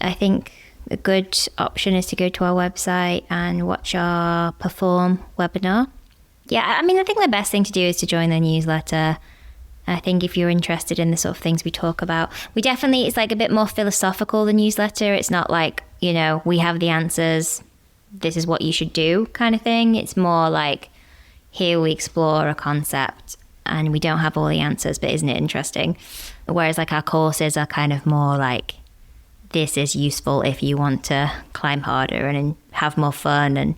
I think a good option is to go to our website and watch our Perform webinar. Yeah, I think the best thing to do is to join the newsletter. I think if you're interested in the sort of things we talk about, it's like a bit more philosophical, the newsletter. It's not like, we have the answers, this is what you should do kind of thing. It's more like, here we explore a concept and we don't have all the answers, but isn't it interesting? Whereas like our courses are kind of more like, this is useful if you want to climb harder and have more fun and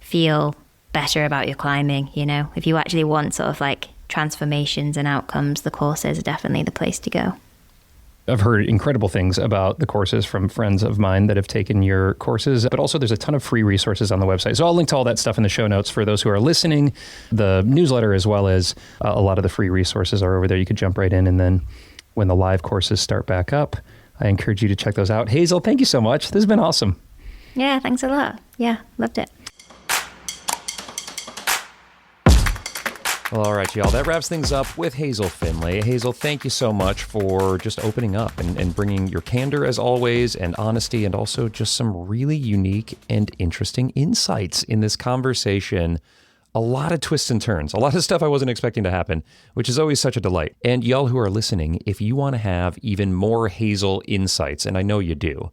feel better about your climbing. If you actually want sort of like transformations and outcomes, the courses are definitely the place to go. I've heard incredible things about the courses from friends of mine that have taken your courses, but also there's a ton of free resources on the website. So I'll link to all that stuff in the show notes for those who are listening, the newsletter, as well as a lot of the free resources are over there. You could jump right in, and then when the live courses start back up, I encourage you to check those out. Hazel, thank you so much. This has been awesome. Yeah, thanks a lot. Yeah, loved it. Well, all right, y'all. That wraps things up with Hazel Findlay. Hazel, thank you so much for just opening up and bringing your candor, as always, and honesty, and also just some really unique and interesting insights in this conversation. A lot of twists and turns, a lot of stuff I wasn't expecting to happen, which is always such a delight. And y'all who are listening, if you want to have even more Hazel insights, and I know you do,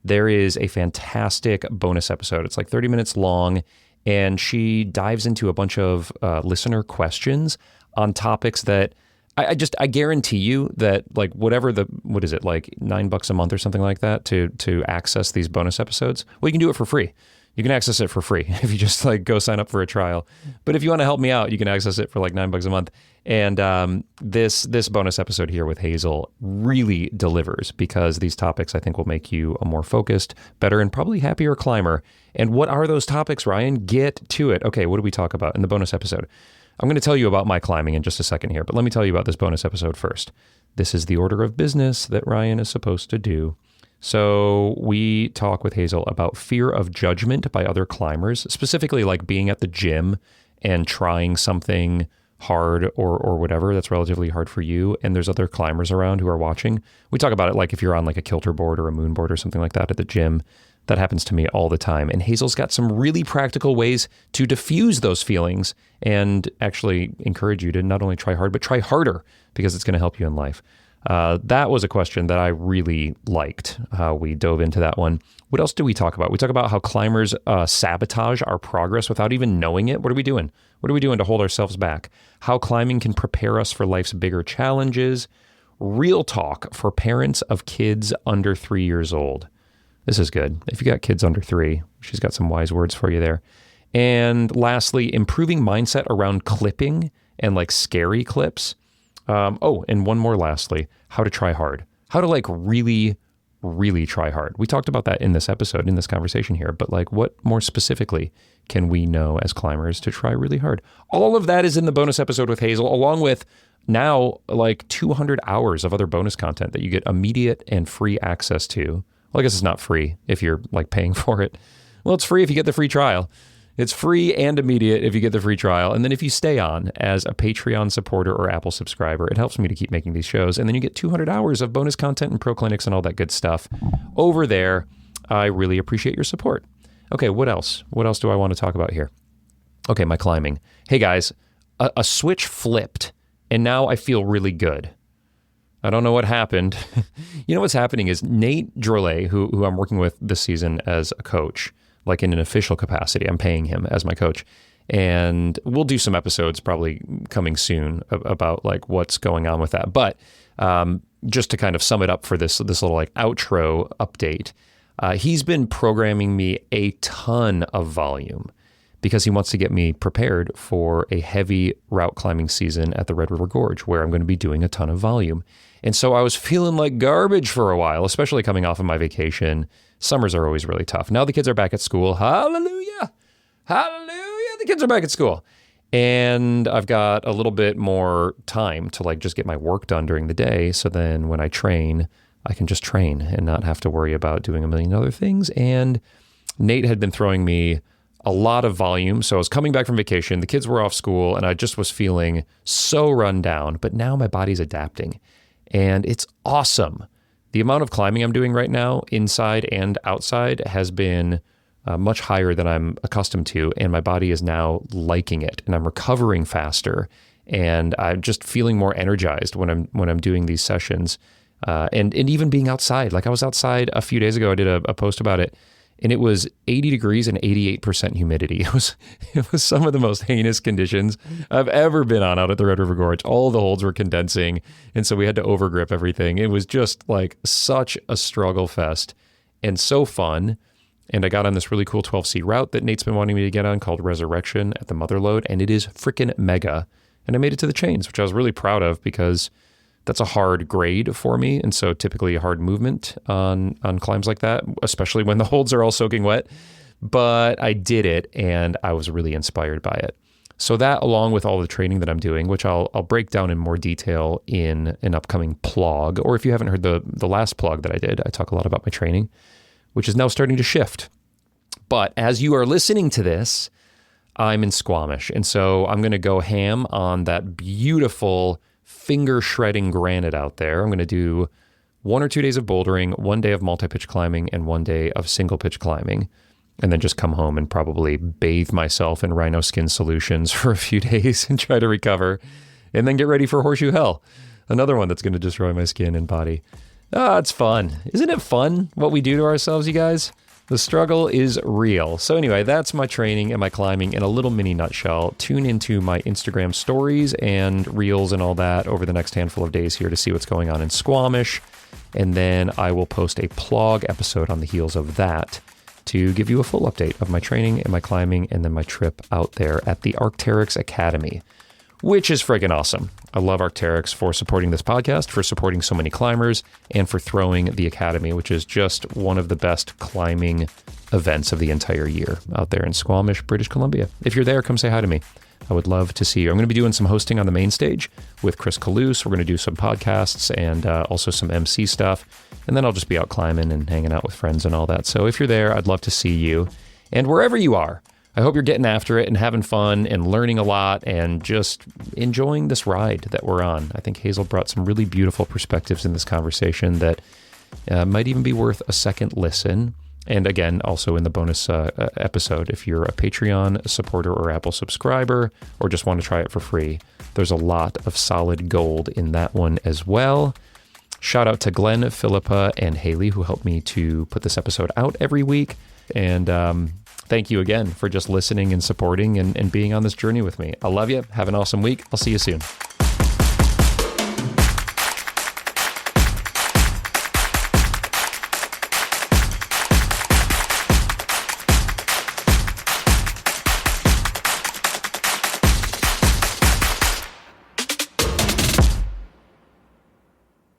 there is a fantastic bonus episode. It's like 30 minutes long, and she dives into a bunch of listener questions on topics that I guarantee you that like whatever what is it, like $9 a month or something like that to access these bonus episodes? Well, you can do it for free. You can access it for free if you just like go sign up for a trial. But if you want to help me out, you can access it for like $9 a month. And this bonus episode here with Hazel really delivers, because these topics I think will make you a more focused, better, and probably happier climber. And what are those topics, Ryan? Get to it. Okay, what do we talk about in the bonus episode? I'm going to tell you about my climbing in just a second here, but let me tell you about this bonus episode first. This is the order of business that Ryan is supposed to do. So we talk with Hazel about fear of judgment by other climbers, specifically like being at the gym and trying something hard or whatever that's relatively hard for you, and there's other climbers around who are watching. We talk about it like if you're on like a kilter board or a moon board or something like that at the gym. That happens to me all the time. And Hazel's got some really practical ways to diffuse those feelings and actually encourage you to not only try hard, but try harder, because it's going to help you in life. That was a question that I really liked, how we dove into that one. What else do we talk about? We talk about how climbers sabotage our progress without even knowing it. What are we doing? What are we doing to hold ourselves back? How climbing can prepare us for life's bigger challenges. Real talk for parents of kids under 3 years old. This is good. If you got kids under 3, she's got some wise words for you there. And lastly, improving mindset around clipping and like scary clips. And one more lastly, how to try hard. How to like really, really try hard. We talked about that in this episode, in this conversation here, but like what more specifically can we know as climbers to try really hard? All of that is in the bonus episode with Hazel, along with now like 200 hours of other bonus content that you get immediate and free access to. Well, I guess it's not free if you're like paying for it. Well, it's free if you get the free trial. It's free and immediate if you get the free trial. And then if you stay on as a Patreon supporter or Apple subscriber, it helps me to keep making these shows. And then you get 200 hours of bonus content and pro clinics and all that good stuff over there. I really appreciate your support. Okay, what else? What else do I want to talk about here? Okay, my climbing. Hey guys, a switch flipped and now I feel really good. I don't know what happened. You know what's happening is Nate Drolet, who I'm working with this season as a coach, like in an official capacity, I'm paying him as my coach. And we'll do some episodes probably coming soon about like what's going on with that. But just to kind of sum it up for this little like outro update, he's been programming me a ton of volume because he wants to get me prepared for a heavy route climbing season at the Red River Gorge where I'm going to be doing a ton of volume. And so I was feeling like garbage for a while, especially coming off of my vacation. Summers are always really tough. Now the kids are back at school. Hallelujah. Hallelujah. The kids are back at school. And I've got a little bit more time to like just get my work done during the day. So then when I train, I can just train and not have to worry about doing a million other things. And Nate had been throwing me a lot of volume. So I was coming back from vacation, the kids were off school, and I just was feeling so run down. But now my body's adapting, and it's awesome. The amount of climbing I'm doing right now, inside and outside, has been much higher than I'm accustomed to, and my body is now liking it, and I'm recovering faster, and I'm just feeling more energized when I'm doing these sessions, and even being outside. Like I was outside a few days ago, I did a post about it, and it was 80 degrees and 88% humidity. It was some of the most heinous conditions I've ever been on out at the Red River Gorge. All the holds were condensing, and so we had to overgrip everything. It was just like such a struggle fest and so fun. And I got on this really cool 12C route that Nate's been wanting me to get on called Resurrection at the Motherload, and it is freaking mega. And I made it to the chains, which I was really proud of because that's a hard grade for me. And so typically a hard movement on climbs like that, especially when the holds are all soaking wet. But I did it and I was really inspired by it. So that, along with all the training that I'm doing, which I'll break down in more detail in an upcoming plug, or if you haven't heard the last plug that I did, I talk a lot about my training, which is now starting to shift. But as you are listening to this, I'm in Squamish. And so I'm going to go ham on that beautiful finger shredding granite out there. I'm going to do 1 or 2 days of bouldering, 1 day of multi-pitch climbing, and 1 day of single pitch climbing. And then just come home and probably bathe myself in rhino skin solutions for a few days and try to recover. And then get ready for Horseshoe Hell, another one that's going to destroy my skin and body. It's fun. Isn't it fun what we do to ourselves, you guys? The struggle is real. So anyway, that's my training and my climbing in a little mini nutshell. Tune into my Instagram stories and reels and all that over the next handful of days here to see what's going on in Squamish. And then I will post a plug episode on the heels of that to give you a full update of my training and my climbing and then my trip out there at the Arc'teryx Academy, which is friggin' awesome. I love Arc'teryx for supporting this podcast, for supporting so many climbers, and for throwing the Academy, which is just one of the best climbing events of the entire year out there in Squamish, British Columbia. If you're there, come say hi to me. I would love to see you. I'm going to be doing some hosting on the main stage with Chris Kalous. We're going to do some podcasts and also some MC stuff. And then I'll just be out climbing and hanging out with friends and all that. So if you're there, I'd love to see you. And wherever you are, I hope you're getting after it and having fun and learning a lot and just enjoying this ride that we're on. I think Hazel brought some really beautiful perspectives in this conversation that might even be worth a second listen. And again, also in the bonus episode, if you're a Patreon supporter or Apple subscriber or just want to try it for free, there's a lot of solid gold in that one as well. Shout out to Glenn, Philippa, and Haley who helped me to put this episode out every week. And thank you again for just listening and supporting and being on this journey with me. I love you. Have an awesome week. I'll see you soon.